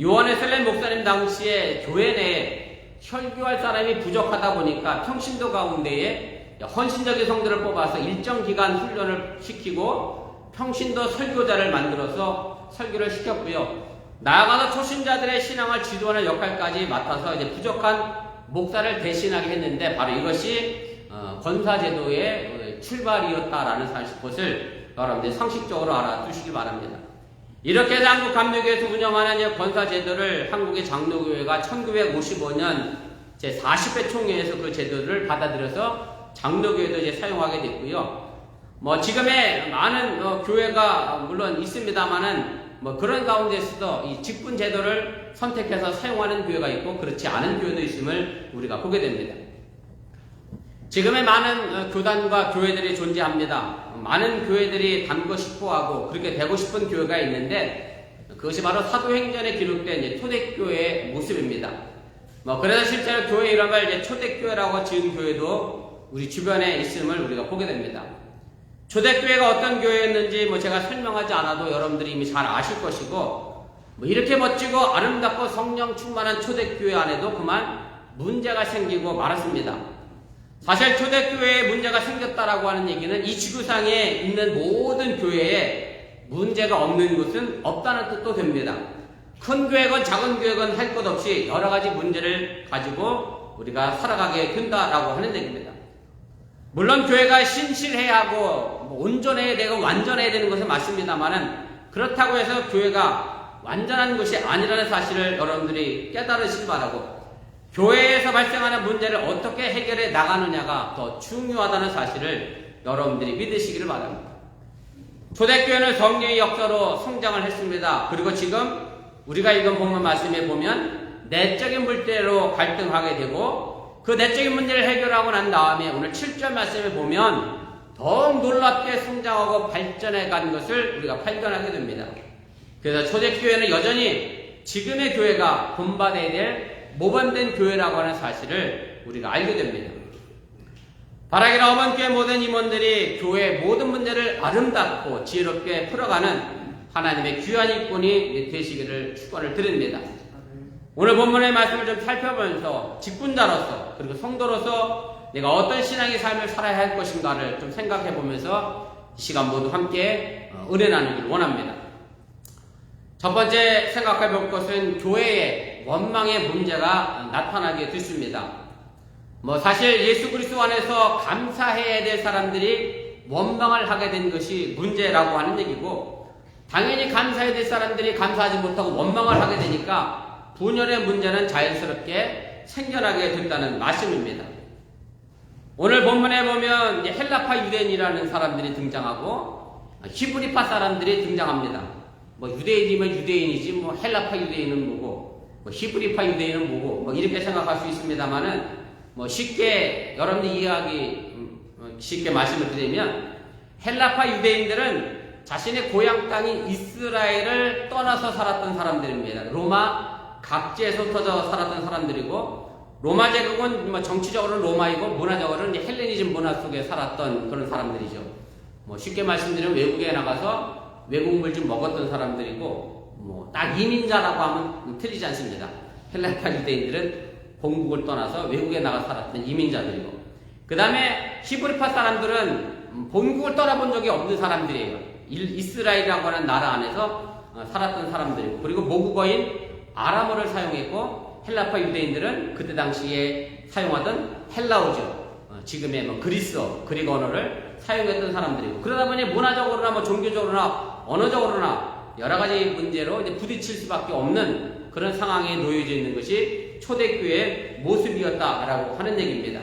요한 웨슬리 목사님 당시에 교회 내에 설교할 사람이 부족하다 보니까 평신도 가운데에 헌신적인 성도를 뽑아서 일정 기간 훈련을 시키고 평신도 설교자를 만들어서 설교를 시켰고요. 나아가서 초신자들의 신앙을 지도하는 역할까지 맡아서 이제 부족한 목사를 대신하게 했는데, 바로 이것이 권사제도의 출발이었다라는 것을 여러분들 상식적으로 알아두시기 바랍니다. 이렇게 해서 한국 감리교회에서 운영하는 권사제도를 한국의 장로교회가 1955년 제40회 총회에서 그 제도를 받아들여서 장로교회도 이제 사용하게 됐고요. 지금의 많은 교회가 물론 있습니다만은, 그런 가운데서도 이 직분 제도를 선택해서 사용하는 교회가 있고 그렇지 않은 교회도 있음을 우리가 보게 됩니다. 지금의 많은 교단과 교회들이 존재합니다. 많은 교회들이 닮고 싶어하고 그렇게 되고 싶은 교회가 있는데 그것이 바로 사도행전에 기록된 이제 초대교회의 모습입니다. 그래서 실제로 교회 이름을 이제 초대교회라고 지은 교회도 우리 주변에 있음을 우리가 보게 됩니다. 초대교회가 어떤 교회였는지 제가 설명하지 않아도 여러분들이 이미 잘 아실 것이고 이렇게 멋지고 아름답고 성령 충만한 초대교회 안에도 그만 문제가 생기고 말았습니다. 사실 초대교회에 문제가 생겼다라고 하는 얘기는 이 지구상에 있는 모든 교회에 문제가 없는 곳은 없다는 뜻도 됩니다. 큰 교회건 작은 교회건 할 것 없이 여러 가지 문제를 가지고 우리가 살아가게 된다라고 하는 얘기입니다. 물론 교회가 신실해야 하고 온전해야 되고 완전해야 되는 것은 맞습니다만은 그렇다고 해서 교회가 완전한 것이 아니라는 사실을 여러분들이 깨달으시기 바라고 교회에서 발생하는 문제를 어떻게 해결해 나가느냐가 더 중요하다는 사실을 여러분들이 믿으시기를 바랍니다. 초대교회는 성령의 역사로 성장을 했습니다. 그리고 지금 우리가 읽은 본문 말씀에 보면 내적인 문제로 갈등하게 되고 그 내적인 문제를 해결하고 난 다음에 오늘 7절 말씀에 보면 더욱 놀랍게 성장하고 발전해 간 것을 우리가 발견하게 됩니다. 그래서 초대교회는 여전히 지금의 교회가 본받아야 될 모범된 교회라고 하는 사실을 우리가 알게 됩니다. 바라기는 어머니교회 모든 임원들이 교회의 모든 문제를 아름답고 지혜롭게 풀어가는 하나님의 귀한 일꾼이 되시기를 축원을 드립니다. 오늘 본문의 말씀을 좀 살펴보면서 직분자로서 그리고 성도로서 내가 어떤 신앙의 삶을 살아야 할 것인가를 좀 생각해 보면서 이 시간 모두 함께 은혜 나누기를 원합니다. 첫 번째 생각해 볼 것은 교회의 원망의 문제가 나타나게 됐습니다. 사실 예수 그리스도 안에서 감사해야 될 사람들이 원망을 하게 된 것이 문제라고 하는 얘기고 당연히 감사해야 될 사람들이 감사하지 못하고 원망을 하게 되니까 분열의 문제는 자연스럽게 생겨나게 된다는 말씀입니다. 오늘 본문에 보면 이제 헬라파 유대인이라는 사람들이 등장하고 히브리파 사람들이 등장합니다. 유대인이면 유대인이지 헬라파 유대인은 뭐고 히브리파 유대인은 뭐고 이렇게 생각할 수 있습니다만은 쉽게 여러분들 이해하기 쉽게 말씀을 드리면 헬라파 유대인들은 자신의 고향 땅인 이스라엘을 떠나서 살았던 사람들입니다. 로마 각지에서 흩어져 살았던 사람들이고 로마 제국은 정치적으로는 로마이고 문화적으로는 헬레니즘 문화 속에 살았던 그런 사람들이죠. 쉽게 말씀드리면 외국에 나가서 외국물 좀 먹었던 사람들이고 딱 이민자라고 하면 틀리지 않습니다. 헬라파 유대인들은 본국을 떠나서 외국에 나가 살았던 이민자들이고 그 다음에 히브리파 사람들은 본국을 떠나본 적이 없는 사람들이에요. 이스라엘이라고 하는 나라 안에서 살았던 사람들이고 그리고 모국어인 아람어를 사용했고 헬라파 유대인들은 그때 당시에 사용하던 헬라어죠. 지금의 그리스어, 그리스 언어를 사용했던 사람들이고 그러다 보니 문화적으로나 종교적으로나 언어적으로나 여러 가지 문제로 이제 부딪힐 수밖에 없는 그런 상황에 놓여져 있는 것이 초대교회의 모습이었다라고 하는 얘기입니다.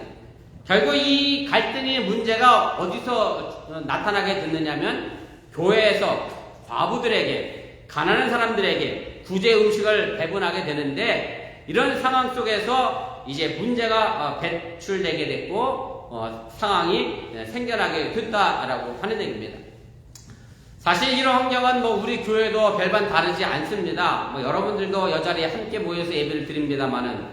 결국 이 갈등의 문제가 어디서 나타나게 됐느냐면 교회에서 과부들에게 가난한 사람들에게 구제 음식을 배분하게 되는데 이런 상황 속에서 이제 문제가 배출되게 됐고 상황이 생겨나게 됐다라고 하는 얘기입니다. 사실 이런 환경은 우리 교회도 별반 다르지 않습니다. 여러분들도 여자리에 함께 모여서 예배를 드립니다만은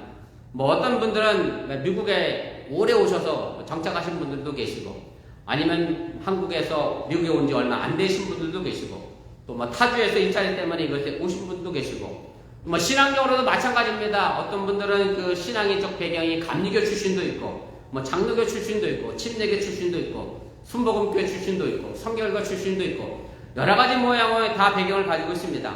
어떤 분들은 미국에 오래 오셔서 정착하신 분들도 계시고 아니면 한국에서 미국에 온 지 얼마 안 되신 분들도 계시고 또 타주에서 일자리 때문에 이것에 오신 분도 계시고 신앙적으로도 마찬가지입니다. 어떤 분들은 그 신앙의 적 배경이 감리교 출신도 있고 장로교 출신도 있고 침례교 출신도 있고 순복음교회 출신도 있고 성결교 출신도 있고 여러 가지 모양의 다 배경을 가지고 있습니다.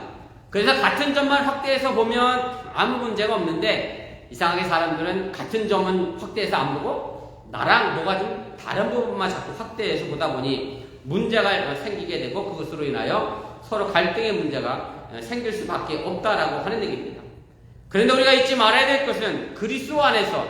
그래서 같은 점만 확대해서 보면 아무 문제가 없는데 이상하게 사람들은 같은 점은 확대해서 안 보고 나랑 뭐가 좀 다른 부분만 자꾸 확대해서 보다 보니 문제가 생기게 되고 그것으로 인하여 서로 갈등의 문제가 생길 수밖에 없다라고 하는 얘기입니다. 그런데 우리가 잊지 말아야 될 것은 그리스도 안에서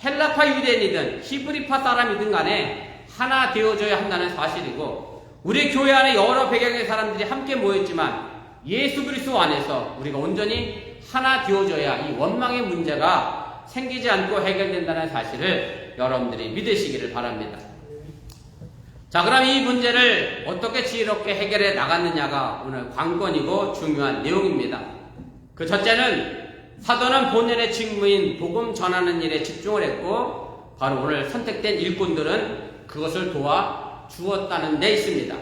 헬라파 유대인이든 히브리파 사람이든 간에 하나 되어져야 한다는 사실이고 우리 교회 안에 여러 배경의 사람들이 함께 모였지만 예수 그리스도 안에서 우리가 온전히 하나 되어져야 이 원망의 문제가 생기지 않고 해결된다는 사실을 여러분들이 믿으시기를 바랍니다. 자, 그럼 이 문제를 어떻게 지혜롭게 해결해 나갔느냐가 오늘 관건이고 중요한 내용입니다. 그 첫째는 사도는 본연의 직무인 복음 전하는 일에 집중을 했고 바로 오늘 선택된 일꾼들은 그것을 도와 주었다는 데 있습니다.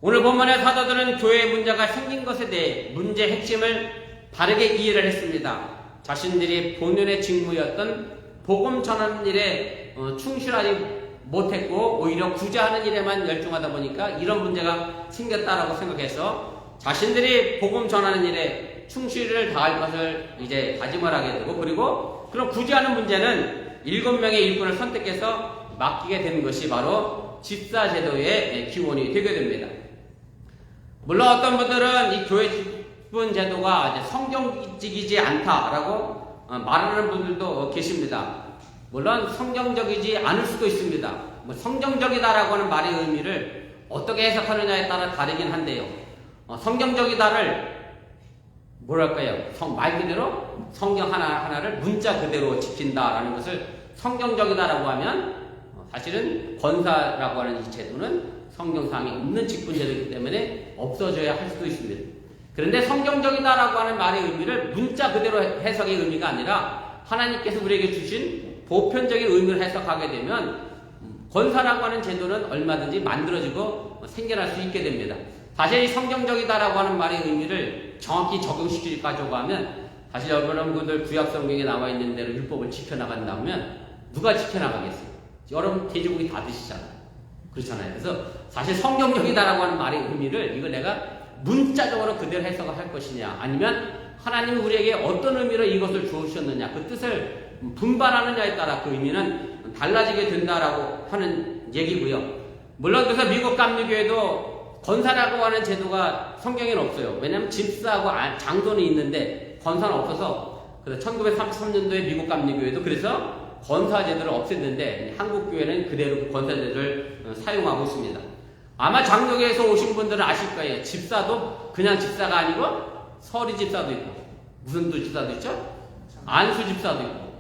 오늘 본문의 사도들은 교회의 문제가 생긴 것에 대해 문제 핵심을 바르게 이해를 했습니다. 자신들이 본연의 직무였던 복음 전하는 일에 충실하지 못했고 오히려 구제하는 일에만 열중하다 보니까 이런 문제가 생겼다라고 생각해서 자신들이 복음 전하는 일에 충실을 다할 것을 이제 다짐을 하게 되고 그리고 그런 구제하는 문제는 7명의 일꾼을 선택해서 맡기게 된 것이 바로 집사제도의 기원이 되게 됩니다. 물론 어떤 분들은 이 교회 집분 제도가 이제 성경적이지 않다라고 말하는 분들도 계십니다. 물론 성경적이지 않을 수도 있습니다. 뭐 성경적이다라고 하는 말의 의미를 어떻게 해석하느냐에 따라 다르긴 한데요. 성경적이다를 뭐랄까요? 말 그대로 성경 하나하나를 문자 그대로 지킨다라는 것을 성경적이다라고 하면 사실은 권사라고 하는 이 제도는 성경상에 없는 직분제도이기 때문에 없어져야 할 수도 있습니다. 그런데 성경적이다라고 하는 말의 의미를 문자 그대로 해석의 의미가 아니라 하나님께서 우리에게 주신 보편적인 의미를 해석하게 되면 권사라고 하는 제도는 얼마든지 만들어지고 생겨날 수 있게 됩니다. 사실 이 성경적이다라고 하는 말의 의미를 정확히 적용시키려고 하면 사실 여러분들 구약 성경에 나와 있는 대로 율법을 지켜나간다면 누가 지켜나가겠어요? 여러분 돼지고기 다 드시잖아요. 그렇잖아요. 그래서 사실 성경적이다라고 하는 말의 의미를 이거 내가 문자적으로 그대로 해석을 할 것이냐 아니면 하나님이 우리에게 어떤 의미로 이것을 주셨느냐 그 뜻을 분발하느냐에 따라 그 의미는 달라지게 된다라고 하는 얘기고요. 물론 그래서 미국 감리교회도 권사라고 하는 제도가 성경에는 없어요. 왜냐하면 집사하고 장도는 있는데 권사는 없어서 그래서 1933년도에 미국 감리교회도 그래서 권사 제도를 없앴는데 한국 교회는 그대로 권사 제도를 사용하고 있습니다. 아마 장로교에서 오신 분들은 아실 거예요. 집사도 그냥 집사가 아니고 서리 집사도 있고 무슨 집사도 있죠? 안수 집사도 있고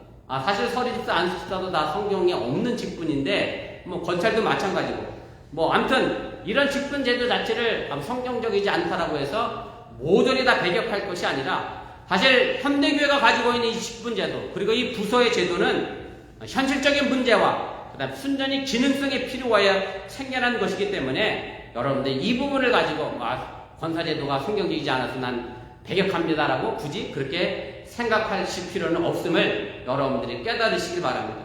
사실 서리 집사, 안수 집사도 다 성경에 없는 직분인데 뭐 권찰도 마찬가지고 뭐 아무튼 이런 직분 제도 자체를 성경적이지 않다라고 해서 모조리 다 배격할 것이 아니라 사실 현대교회가 가지고 있는 이 직분 제도 그리고 이 부서의 제도는 현실적인 문제와 그다음 순전히 기능성이 필요하여 생겨난 것이기 때문에 여러분들 이 부분을 가지고 권사제도가 성경적이지 않아서 난 배격합니다라고 굳이 그렇게 생각하실 필요는 없음을 여러분들이 깨달으시길 바랍니다.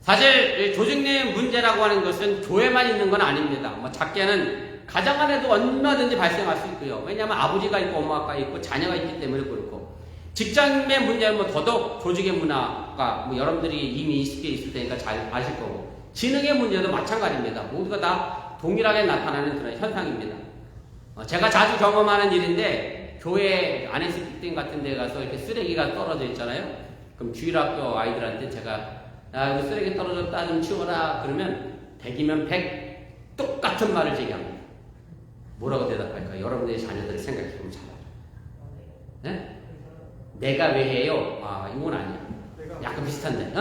사실 조직 내 문제라고 하는 것은 교회만 있는 건 아닙니다. 뭐 작게는 가정 안에도 얼마든지 발생할 수 있고요. 왜냐하면 아버지가 있고 엄마가 있고 자녀가 있기 때문에 그렇고 직장 내 문제는 뭐 더더욱 조직의 문화가 뭐 여러분들이 이미 익숙해 있을 테니까 잘 아실 거고 지능의 문제도 마찬가지입니다. 모두가 다 동일하게 나타나는 그런 현상입니다. 제가 자주 경험하는 일인데 교회 안에서 빌딩 같은 데 가서 이렇게 쓰레기가 떨어져 있잖아요. 그럼 주일학교 아이들한테 제가 야, 이거 쓰레기 떨어졌다 좀 치워라 그러면 100이면 100 똑같은 말을 제기합니다. 뭐라고 대답할까? 여러분들의 자녀들이 생각해보면 잘 알아요. 네? 내가 왜 해요? 이건 아니야. 약간 비슷한데,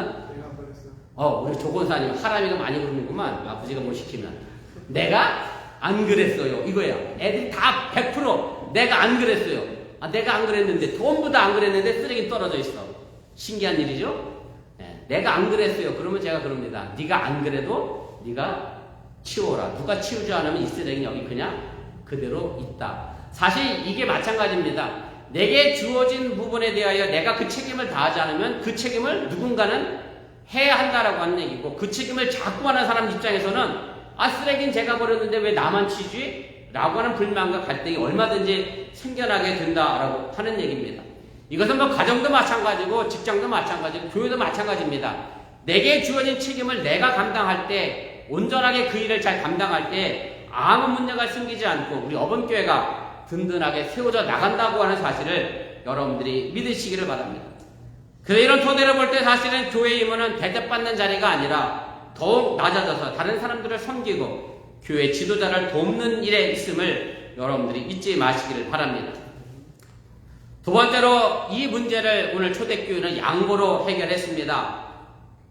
우리 조건사님 하람이가 많이 그러는구만. 아버지가 뭐 시키면. 내가 안 그랬어요. 이거야. 애들이 다 100% 내가 안 그랬어요. 내가 안 그랬는데, 전부 다 안 그랬는데 쓰레기 떨어져 있어. 신기한 일이죠? 네, 내가 안 그랬어요. 그러면 제가 그럽니다. 네가 안 그래도 네가 치워라. 누가 치우지 않으면 이 쓰레기는 여기 그냥 그대로 있다. 사실 이게 마찬가지입니다. 내게 주어진 부분에 대하여 내가 그 책임을 다하지 않으면 그 책임을 누군가는 해야 한다라고 하는 얘기고 그 책임을 자꾸 하는 사람 입장에서는 쓰레기는 제가 버렸는데 왜 나만 치지? 라고 하는 불만과 갈등이 얼마든지 생겨나게 된다라고 하는 얘기입니다. 이것은 뭐 가정도 마찬가지고 직장도 마찬가지고 교회도 마찬가지입니다. 내게 주어진 책임을 내가 감당할 때 온전하게 그 일을 잘 감당할 때 아무 문제가 생기지 않고 우리 어번교회가 든든하게 세워져 나간다고 하는 사실을 여러분들이 믿으시기를 바랍니다. 그래서 이런 토대로 볼 때 사실은 교회의 임무는 대접받는 자리가 아니라 더욱 낮아져서 다른 사람들을 섬기고 교회 지도자를 돕는 일에 있음을 여러분들이 잊지 마시기를 바랍니다. 두 번째로 이 문제를 오늘 초대교회는 양보로 해결했습니다.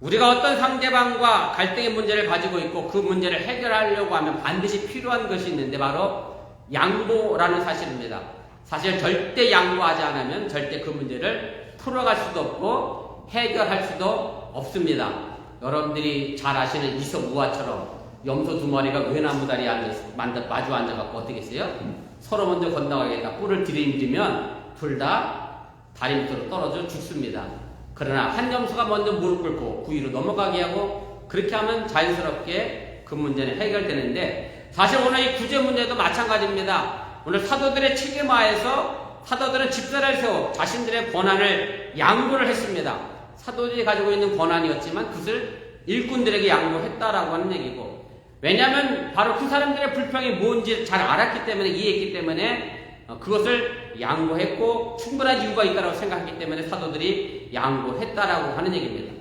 우리가 어떤 상대방과 갈등의 문제를 가지고 있고 그 문제를 해결하려고 하면 반드시 필요한 것이 있는데 바로 양보라는 사실입니다. 사실 절대 양보하지 않으면 절대 그 문제를 풀어갈 수도 없고 해결할 수도 없습니다. 여러분들이 잘 아시는 이석우화처럼 염소 두 마리가 외나무다리에 마주 앉아갖고 어떻게 했어요? 서로 먼저 건너가겠다 뿔을 들이밀면 둘 다 다리 밑으로 떨어져 죽습니다. 그러나 한 염소가 먼저 무릎 꿇고 그 위로 넘어가게 하고 그렇게 하면 자연스럽게 그 문제는 해결되는데 사실 오늘 이 구제 문제도 마찬가지입니다. 오늘 사도들의 책임하에서 사도들은 집사를 세워 자신들의 권한을 양보를 했습니다. 사도들이 가지고 있는 권한이었지만 그것을 일꾼들에게 양보했다라고 하는 얘기고 왜냐하면 바로 그 사람들의 불평이 뭔지 잘 알았기 때문에 이해했기 때문에 그것을 양보했고 충분한 이유가 있다고 생각했기 때문에 사도들이 양보했다라고 하는 얘기입니다.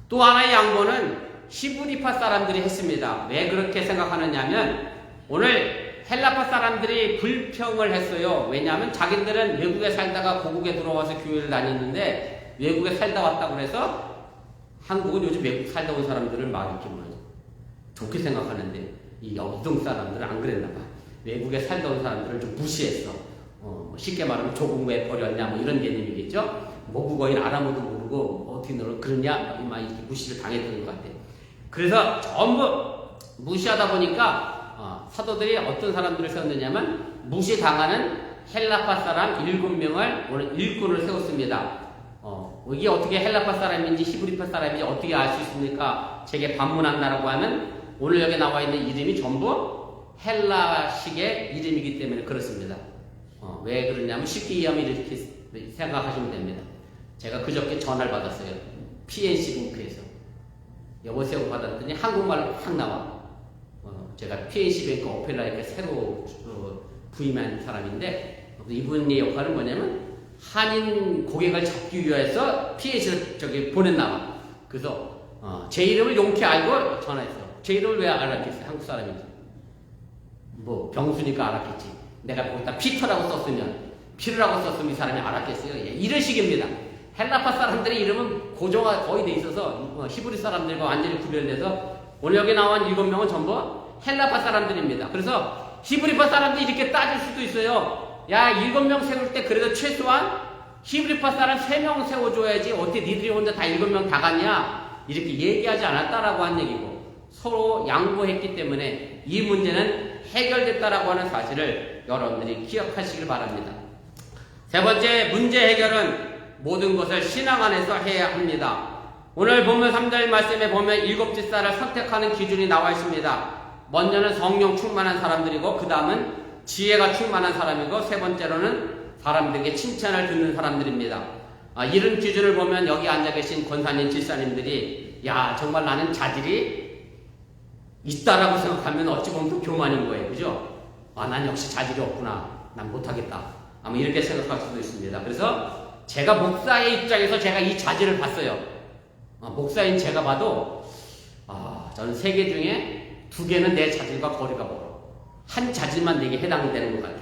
또 하나의 양보는 히브리파 사람들이 했습니다. 왜 그렇게 생각하느냐면 오늘 헬라파 사람들이 불평을 했어요. 왜냐하면 자기들은 외국에 살다가 고국에 들어와서 교회를 다녔는데 외국에 살다 왔다고 해서 한국은 요즘 외국 살다 온 사람들을 막 이렇게 좋게 생각하는데 이 이동 사람들은 안 그랬나 봐. 외국에 살다 온 사람들을 좀 무시했어. 쉽게 말하면 조국 왜 버렸냐 뭐 이런 개념이겠죠. 모국어인 아람어도 모르고 어떻게 너를 그러냐 막 이렇게 무시를 당했던 것 같아. 그래서 전부 무시하다 보니까 사도들이 어떤 사람들을 세웠느냐면 무시당하는 헬라파 사람 7명을 오늘 일꾼을 세웠습니다. 이게 어떻게 헬라파 사람인지 히브리파 사람인지 어떻게 알 수 있습니까? 제게 방문한다라고 하면 오늘 여기 나와 있는 이름이 전부 헬라식의 이름이기 때문에 그렇습니다. 왜 그러냐면 쉽게 이해하면 이렇게 생각하시면 됩니다. 제가 그저께 전화를 받았어요. PNC 뱅크에서. 여보세요 받았더니 한국말로 확 나와. 제가 PNC 뱅크 오페라에 새로 부임한 사람인데 이분의 역할은 뭐냐면 한인 고객을 잡기 위해서 PNC를 보냈나 봐. 그래서 제 이름을 용케 알고 전화했어. 제 이름을 왜 알았겠어요? 한국 사람인지. 뭐 병수니까 알았겠지. 내가 거기다 피터라고 썼으면 피르라고 썼으면 이 사람이 알았겠어요. 예, 이런 식입니다. 헬라파 사람들의 이름은 고정화 거의 돼 있어서 히브리 사람들과 완전히 구별돼서 오늘 여기 나온 7명은 전부 헬라파 사람들입니다. 그래서 히브리파 사람들이 이렇게 따질 수도 있어요. 야 7명 세울 때 그래도 최소한 히브리파 사람 3명 세워줘야지 어떻게 니들이 혼자 다 7명 다 갔냐 이렇게 얘기하지 않았다라고 한 얘기고 서로 양보했기 때문에 이 문제는 해결됐다라고 하는 사실을 여러분들이 기억하시길 바랍니다. 세 번째 문제 해결은 모든 것을 신앙 안에서 해야 합니다. 오늘 본문 3절 말씀에 보면 7 집사를 선택하는 기준이 나와 있습니다. 먼저는 성령 충만한 사람들이고 그 다음은 지혜가 충만한 사람이고 세 번째로는 사람들에게 칭찬을 듣는 사람들입니다. 이런 기준을 보면 여기 앉아 계신 권사님, 집사님들이 야 정말 나는 자질이 있다라고 생각하면 어찌 보면 또 교만인 거예요. 그죠? 난 역시 자질이 없구나. 난 못하겠다. 아마 이렇게 생각할 수도 있습니다. 그래서 제가 목사의 입장에서 제가 이 자질을 봤어요. 목사인 제가 봐도 저는 3개 중에 2개는 내 자질과 거리가 멀어. 한 자질만 내게 해당되는 것 같아.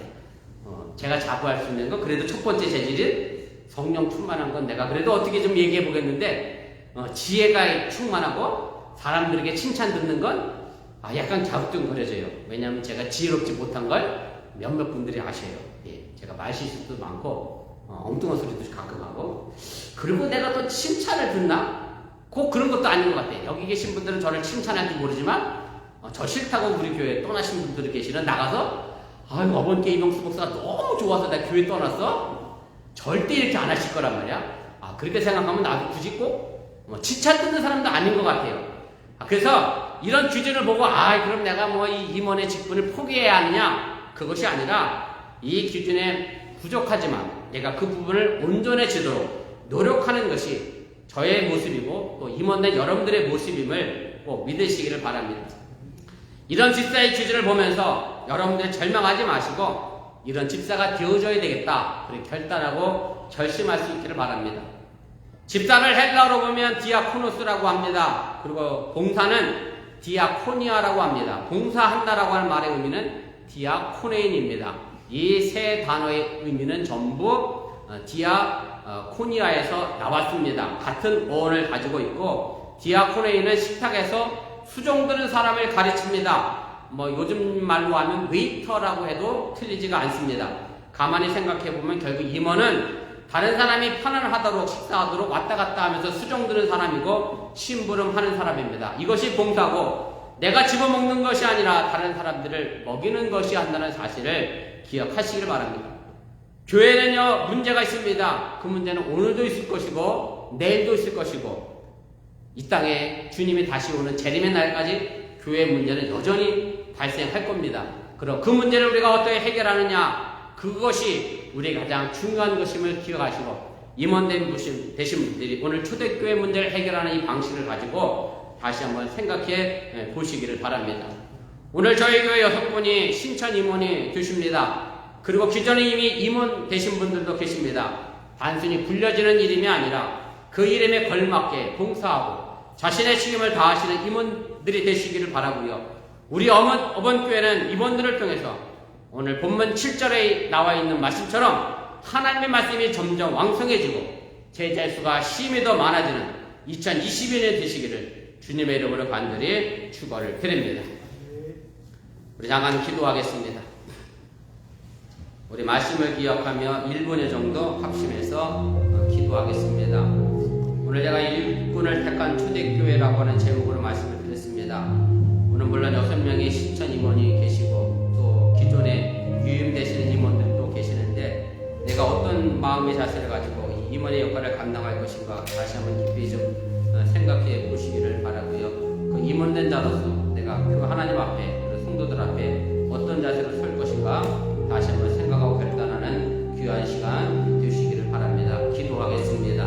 제가 자부할 수 있는 건 그래도 첫 번째 재질은 성령 충만한 건 내가 그래도 어떻게 좀 얘기해 보겠는데 지혜가 충만하고 사람들에게 칭찬 듣는 건 약간 갸우뚱거려져요. 왜냐하면 제가 지혜롭지 못한 걸 몇몇 분들이 아셔요. 예, 제가 말 실수도 많고 엉뚱한 소리도 가끔 하고 그리고 내가 또 칭찬을 듣나? 꼭 그런 것도 아닌 것 같아요. 여기 계신 분들은 저를 칭찬할지 모르지만 저 싫다고 우리 교회에 떠나신 분들이 계시는 나가서 어번께 이명수 목사가 너무 좋아서 내가 교회 떠났어? 절대 이렇게 안 하실 거란 말이야. 그렇게 생각하면 나도 굳이 꼭 칭찬 듣는 사람도 아닌 것 같아요. 그래서 이런 기준을 보고 그럼 내가 뭐 이 임원의 직분을 포기해야 하느냐? 그것이 아니라 이 기준에 부족하지만 내가 그 부분을 온전해지도록 노력하는 것이 저의 모습이고 또 임원된 여러분들의 모습임을 꼭 믿으시기를 바랍니다. 이런 집사의 기준을 보면서 여러분들 절망하지 마시고 이런 집사가 되어줘야 되겠다 그렇게 결단하고 결심할 수 있기를 바랍니다. 집사를 헬라어로 보면 디아코노스라고 합니다. 그리고 봉사는 디아코니아라고 합니다. 봉사한다라고 하는 말의 의미는 디아코네인입니다. 이 세 단어의 의미는 전부 디아코니아에서 나왔습니다. 같은 어원을 가지고 있고 디아코니아는 식탁에서 수종드는 사람을 가르칩니다. 요즘 말로 하면 웨이터라고 해도 틀리지가 않습니다. 가만히 생각해보면 결국 임원은 다른 사람이 편안하도록 식사하도록 왔다 갔다 하면서 수종드는 사람이고 심부름하는 사람입니다. 이것이 봉사고 내가 집어먹는 것이 아니라 다른 사람들을 먹이는 것이 한다는 사실을 기억하시길 바랍니다. 교회는요, 문제가 있습니다. 그 문제는 오늘도 있을 것이고 내일도 있을 것이고 이 땅에 주님이 다시 오는 재림의 날까지 교회의 문제는 여전히 발생할 겁니다. 그럼 그 문제를 우리가 어떻게 해결하느냐, 그것이 우리 가장 중요한 것임을 기억하시고 임원된 되신 분들이 오늘 초대교회 문제를 해결하는 이 방식을 가지고 다시 한번 생각해 보시기를 바랍니다. 오늘 저희 교회 6분이 신천 임원이 되십니다. 그리고 기존에 이미 임원 되신 분들도 계십니다. 단순히 불려지는 이름이 아니라 그 이름에 걸맞게 봉사하고 자신의 책임을 다하시는 임원들이 되시기를 바라고요. 우리 어번교회는 임원들을 통해서 오늘 본문 7절에 나와 있는 말씀처럼 하나님의 말씀이 점점 왕성해지고 제자의 수가 심히 더 많아지는 2022년 되시기를 주님의 이름으로 간절히 축원을 드립니다. 우리 잠깐 기도하겠습니다. 우리 말씀을 기억하며 1분여 정도 합심해서 기도하겠습니다. 오늘 제가 일꾼을 택한 초대교회라고 하는 제목으로 말씀을 드렸습니다. 오늘 물론 6명의 신천 임원이 계시고 또 기존에 유임되시는 임원들도 계시는데 내가 어떤 마음의 자세를 가지고 이 임원의 역할을 감당할 것인가 다시 한번 깊이 좀 생각해 보시기를 바라고요. 그 임원된 자로서 내가 그 하나님 앞에 그 성도들 앞에 어떤 자세로 설 것인가 다시 한번 생각하고 결단하는 귀한 시간 되시기를 바랍니다. 기도하겠습니다.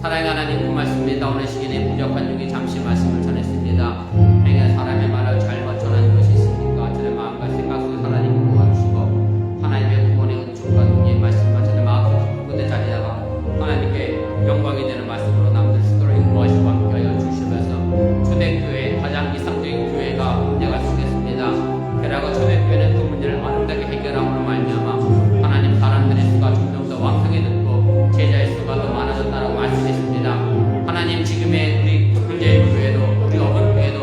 사랑의 하나님, 그 말씀입니다. 오늘 시기에 부족한 용이 잠시 말씀을 전했습니다. 행여 사람의 말을 잘못 전하는 것이 있습니까? 저의 마음과 생각 속에 하나님 도와주시고 하나님의 구원의 은총과 능력의 말씀과 저의 마음속 깊은 자리다가 하나님께 영광이 되는 말씀으로 남들 스스로 인도하시고 함께하여 주시면서 초대교회 가장 이상적인 교회가 문제가 생겼습니다. 그러고 초대교회는 그 문제를 아름답게 해결함으로 말미암아 하나님 사람들의 수가 점점 더 왕성해졌고 제자의 수가 더 많아졌다라고 말씀했습니다. 하나님 지금의 우리 현재의 교회도 우리 어번교회도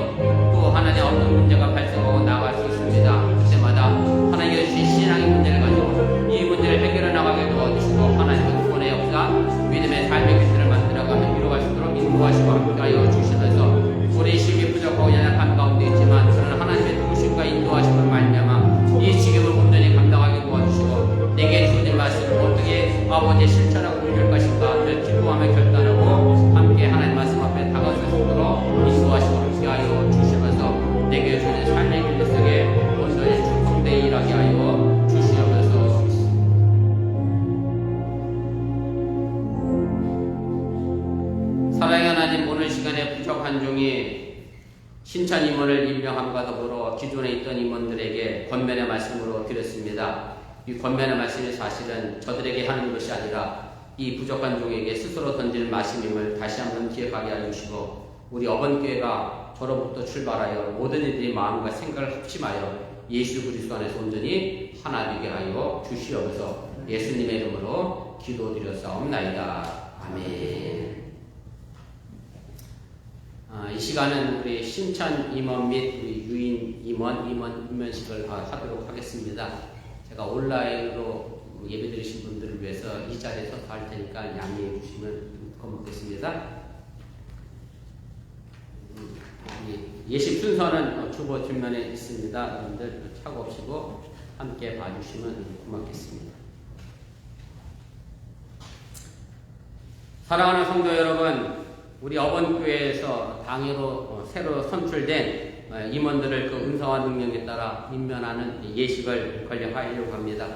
또 하나님 어떤 문제가 발생하고 나갈 수 있습니다. 그때마다 하나님께서 주신 신앙의 문제를 가지고 이 문제를 해결해 나가게 도와주시고 하나님의 구원의 역사 믿음의 삶의 길들을 만들어가며 이루어갈 수 있도록 인도하시고 함께하여 주시면서 우리 힘이 부족하고 연약한 가운데 있지만 그러나 하나님의 도우심과 인도하심을 말미암아 이 지경을 온전히 감당하게 도와주시고 내게 주어진 말씀을 어떻게 아버지의 실천하고 옮길 것인가 늘 기도하며 결단하고 함께 하나님 말씀 앞에 다가설 수 있도록 인도하시고 함께하여 주시면서 내게 주어진 삶의 길 속에 온전히 충성되이 일하게 하여 주시옵소서. 사랑의 하나님, 오늘 시간에 부족한 종이 신천 임원을 임명함과 더불어 기존에 있던 임원들에게 권면의 말씀으로 드렸습니다. 이 권면의 말씀이 사실은 저들에게 하는 것이 아니라 이 부족한 종에게 스스로 던지는 말씀임을 다시 한번 기억하게 해주시고 우리 어번교회가 저로부터 출발하여 모든 이들의 마음과 생각을 합심하여 예수 그리스도 안에서 온전히 하나 되게 하여 주시옵소서. 예수님의 이름으로 기도드렸사옵나이다. 아멘. 이 시간은 우리 신천 임원 및 우리 유인 임원 임면식을 하도록 하겠습니다. 제가 온라인으로 예배드리신 분들을 위해서 이 자리에 서서 할 테니까 양해해 주시면 고맙겠습니다. 예식 순서는 주보 뒷면에 있습니다. 여러분들 착오 없이고 함께 봐주시면 고맙겠습니다. 사랑하는 성도 여러분, 우리 어번교회에서 당회로 새로 선출된 임원들을 그 은사와 능력에 따라 임면하는 예식을 관리하려고 합니다.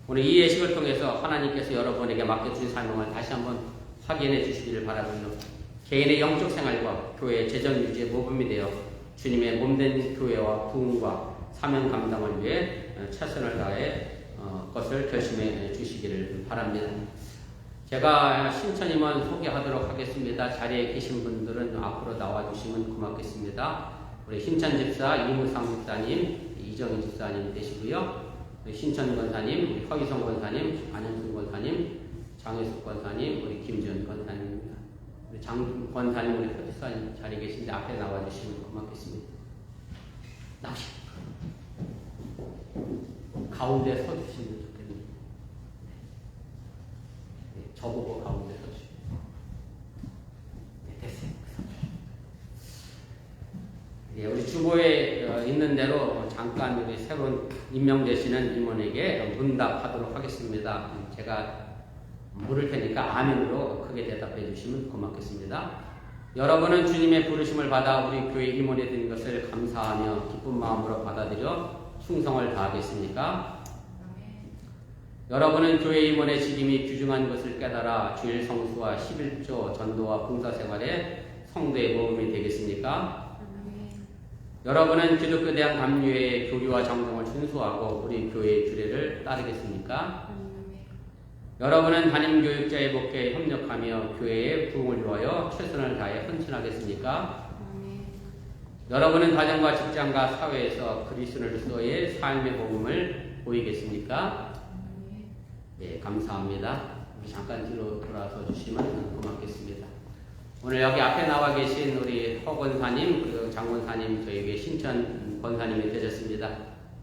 오늘 이 예식을 통해서 하나님께서 여러분에게 맡겨주신 사명을 다시 한번 확인해 주시기를 바라고요. 개인의 영적 생활과 교회의 재정 유지에 모범이 되어 주님의 몸된 교회와 부흥과 사명 감당을 위해 최선을 다해 것을 결심해 주시기를 바랍니다. 제가 신천 임원 소개하도록 하겠습니다. 자리에 계신 분들은 앞으로 나와주시면 고맙겠습니다. 우리 신천 집사 이무상 집사님, 이정희 집사님 되시고요. 신천 권사님, 허희성 권사님, 안현순 권사님, 장혜숙 권사님, 우리 김지연 권사님입니다. 우리 장 권사님, 우리 표지사님 자리에 계신데 앞에 나와주시면 고맙겠습니다. 나오시 가운데 서주시면 좋겠네요. 네, 저보고 가운데 서주시면. 네, 됐어요. 예, 우리 주보에 있는 대로 잠깐 우리 새로운 임명되시는 임원에게 문답하도록 하겠습니다. 제가 물을 테니까 아멘으로 크게 대답해 주시면 고맙겠습니다. 여러분은 주님의 부르심을 받아 우리 교회 임원이 된 것을 감사하며 기쁜 마음으로 받아들여 충성을 다하겠습니까? 여러분은 교회 임원의 직임이 귀중한 것을 깨달아 주일 성수와 11조 전도와 봉사생활에 성도의 모범이 되겠습니까? 여러분은 기독교에 대한 감리회의 교리와 정통을 준수하고 우리 교회의 규례를 따르겠습니까? 여러분은 담임교육자의 목회에 협력하며 교회의 부흥을 위하여 최선을 다해 헌신하겠습니까? 여러분은 가정과 직장과 사회에서 그리스도로서의 삶의 복음을 보이겠습니까? 네, 감사합니다. 우리 잠깐 뒤로 돌아서 주시면 고맙겠습니다. 오늘 여기 앞에 나와 계신 우리 허 권사님, 그리고 장 권사님, 저에게 신천 권사님이 되셨습니다.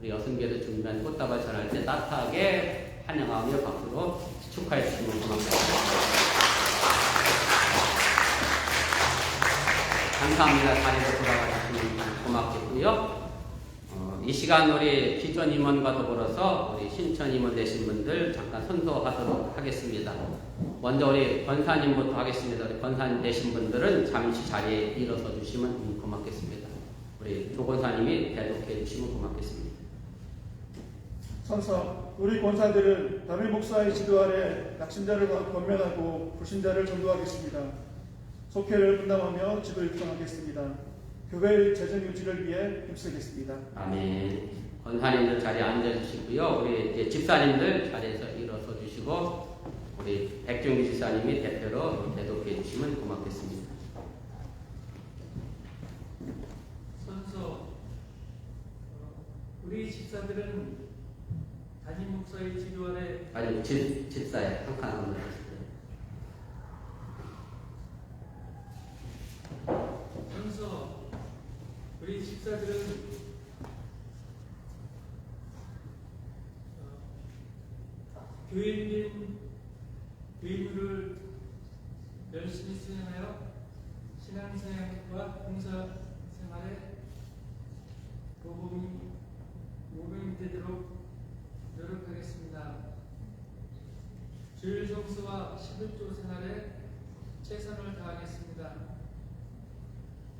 우리 여승교도 준비한 꽃다발 전할 때 따뜻하게 환영하며 박수로 축하해 주시면 고맙습니다. 감사합니다. 자리로 돌아가 주시면 고맙겠고요. 이 시간 우리 기존 임원과 더불어서 우리 신천 임원 되신 분들 잠깐 선서하도록 하겠습니다. 먼저 우리 권사님부터 하겠습니다. 우리 권사님 되신 분들은 잠시 자리에 일어서 주시면 고맙겠습니다. 우리 조 권사님이 대독해 주시면 고맙겠습니다. 선서, 우리 권사들은 담임 목사의 지도 아래 낙심자를 권면하고 불신자를 전도하겠습니다. 속회를 분담하며 지도 육성하겠습니다. 교회의 재정 유지를 위해 힘쓰겠습니다. 아멘. 권사님들 자리에 앉아주시고요. 우리 이제 집사님들 자리에서 일어서 주시고 우리 백종기 집사님이 대표로 대독해 주시면 고맙겠습니다. 선서, 우리 집사들은 담임 목사의 지도 아래 아니 집사에 한 칸 건너주세요. 선서, 우리 집사들은 교인들을 열심히 수행하여 신앙생활과 봉사생활에 모범이 되도록 노력하겠습니다. 주일 성수와 11조 생활에 최선을 다하겠습니다.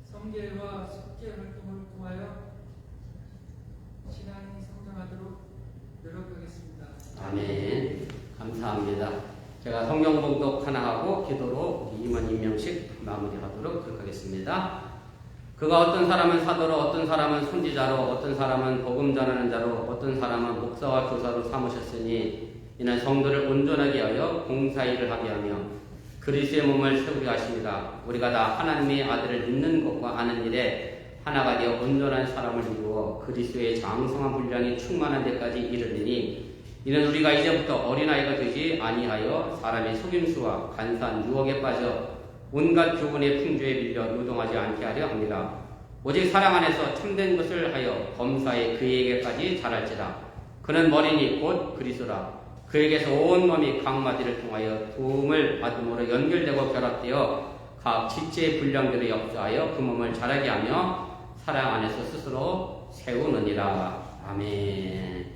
성계와 숙계 활동을 통하여 신앙이 성장하도록 노력하겠습니다. 아멘. 감사합니다. 제가 성경 봉독 하나 하고 기도로 임원 임명식 마무리하도록 하겠습니다. 그가 어떤 사람은 사도로, 어떤 사람은 선지자로, 어떤 사람은 복음 전하는 자로, 어떤 사람은 목사와 교사로 삼으셨으니 이는 성도를 온전하게 하여 봉사일을 하게 하며 그리스도의 몸을 세우게 하십니다. 우리가 다 하나님의 아들을 믿는 것과 아는 일에 하나가 되어 온전한 사람을 이루어 그리스도의 장성한 분량이 충만한 데까지 이르리니 이는 우리가 이제부터 어린아이가 되지 아니하여 사람의 속임수와 간사한 유혹에 빠져 온갖 교훈의 풍조에 밀려 요동하지 않게 하려 합니다. 오직 사랑 안에서 참된 것을 하여 범사에 그에게까지 자랄지라. 그는 머리니 곧 그리스도라. 그에게서 온 몸이 각 마디를 통하여 도움을 받음으로 연결되고 결합되어 각 지체의 분량대로 역사하여 그 몸을 자라게 하며 사랑 안에서 스스로 세우느니라. 아멘.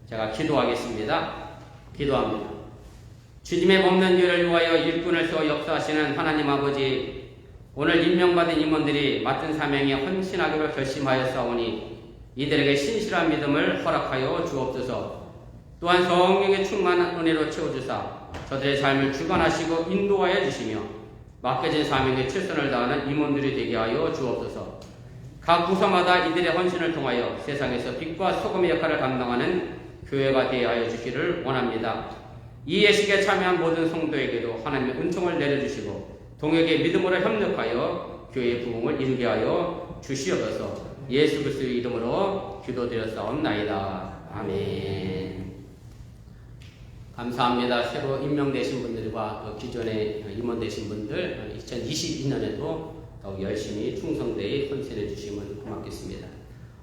제가 기도하겠습니다. 기도합니다. 주님의 몸된 교회를 위하여 일꾼을 세워 역사하시는 하나님 아버지, 오늘 임명받은 임원들이 맡은 사명에 헌신하기로 결심하였사오니 이들에게 신실한 믿음을 허락하여 주옵소서. 또한 성령의 충만한 은혜로 채워주사 저들의 삶을 주관하시고 인도하여 주시며 맡겨진 사명에 최선을 다하는 임원들이 되게 하여 주옵소서. 각 부서마다 이들의 헌신을 통하여 세상에서 빛과 소금의 역할을 감당하는 교회가 되게 하여 주시기를 원합니다. 이 예식에 참여한 모든 성도에게도 하나님의 은총을 내려주시고 동역의 믿음으로 협력하여 교회의 부흥을 이루게 하여 주시옵소서. 예수 그리스도의 이름으로 기도드렸사옵나이다. 아멘. 감사합니다. 새로 임명되신 분들과 또 기존에 임원되신 분들 2022년에도 더욱 열심히 충성되이 헌신해 주시면 고맙겠습니다.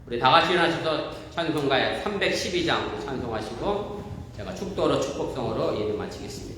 우리 다 같이 일어나셔서 찬송가에 312장 찬송하시고 제가 축도로 축복성으로 예배 마치겠습니다.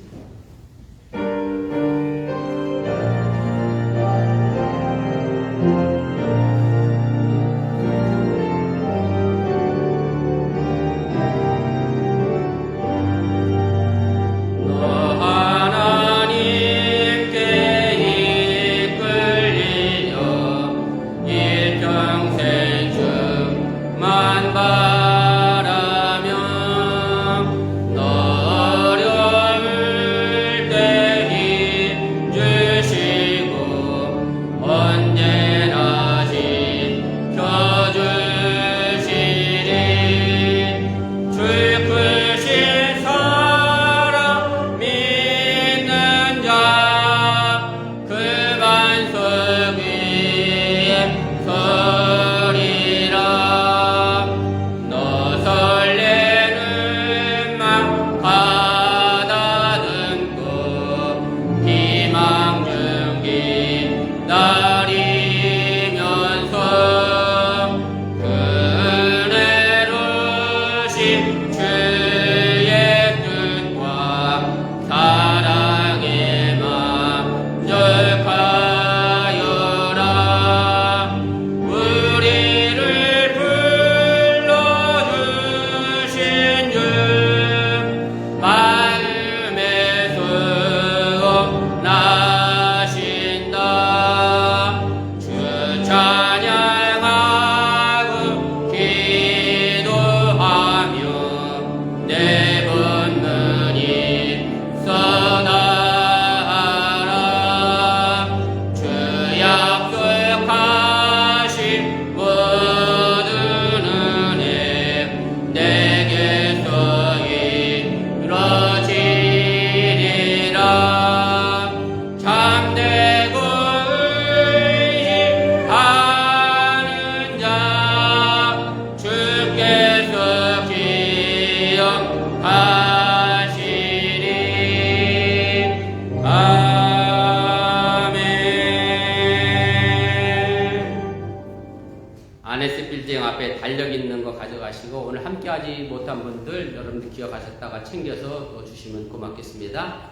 아네스 빌딩 앞에 달력 있는 거 가져가시고 오늘 함께하지 못한 분들 여러분들 기억하셨다가 챙겨서 또 주시면 고맙겠습니다.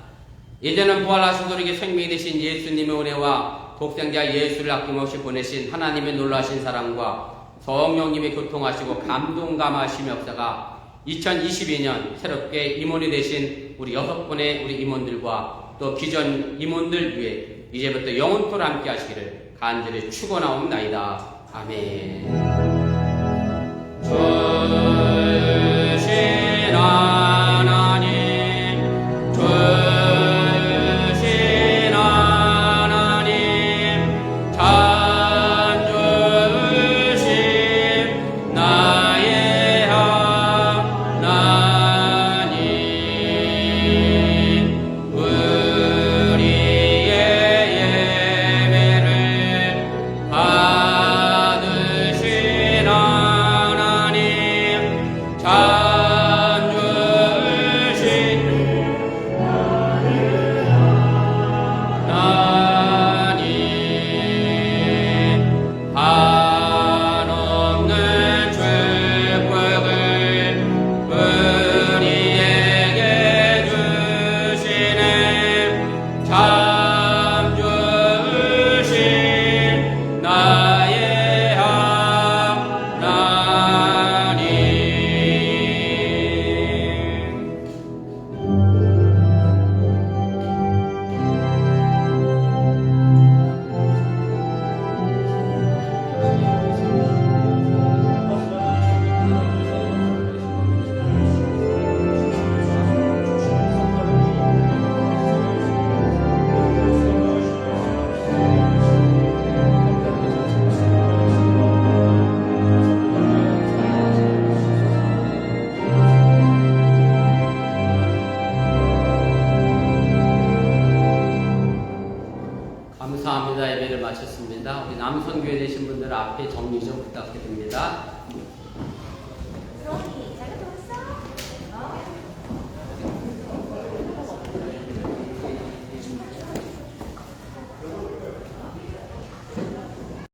이제는 부활하신 우리에게 생명이 되신 예수님의 은혜와 독생자 예수를 아낌없이 보내신 하나님의 놀라신 사랑과 성령님의 교통하시고 감동감하심의 역사가 2022년 새롭게 임원이 되신 우리 6분의 우리 임원들과 또 기존 임원들 위해 이제부터 영원토록 함께 하시기를 간절히 축원하옵나이다. 아멘. 주신 하나님, 주신 하나님, 참 주신 나의 하나님, 우리의 예배를 감사합니다. 예배를 마쳤습니다. 우리 남선교회 되신 분들 앞에 정리 좀 부탁드립니다.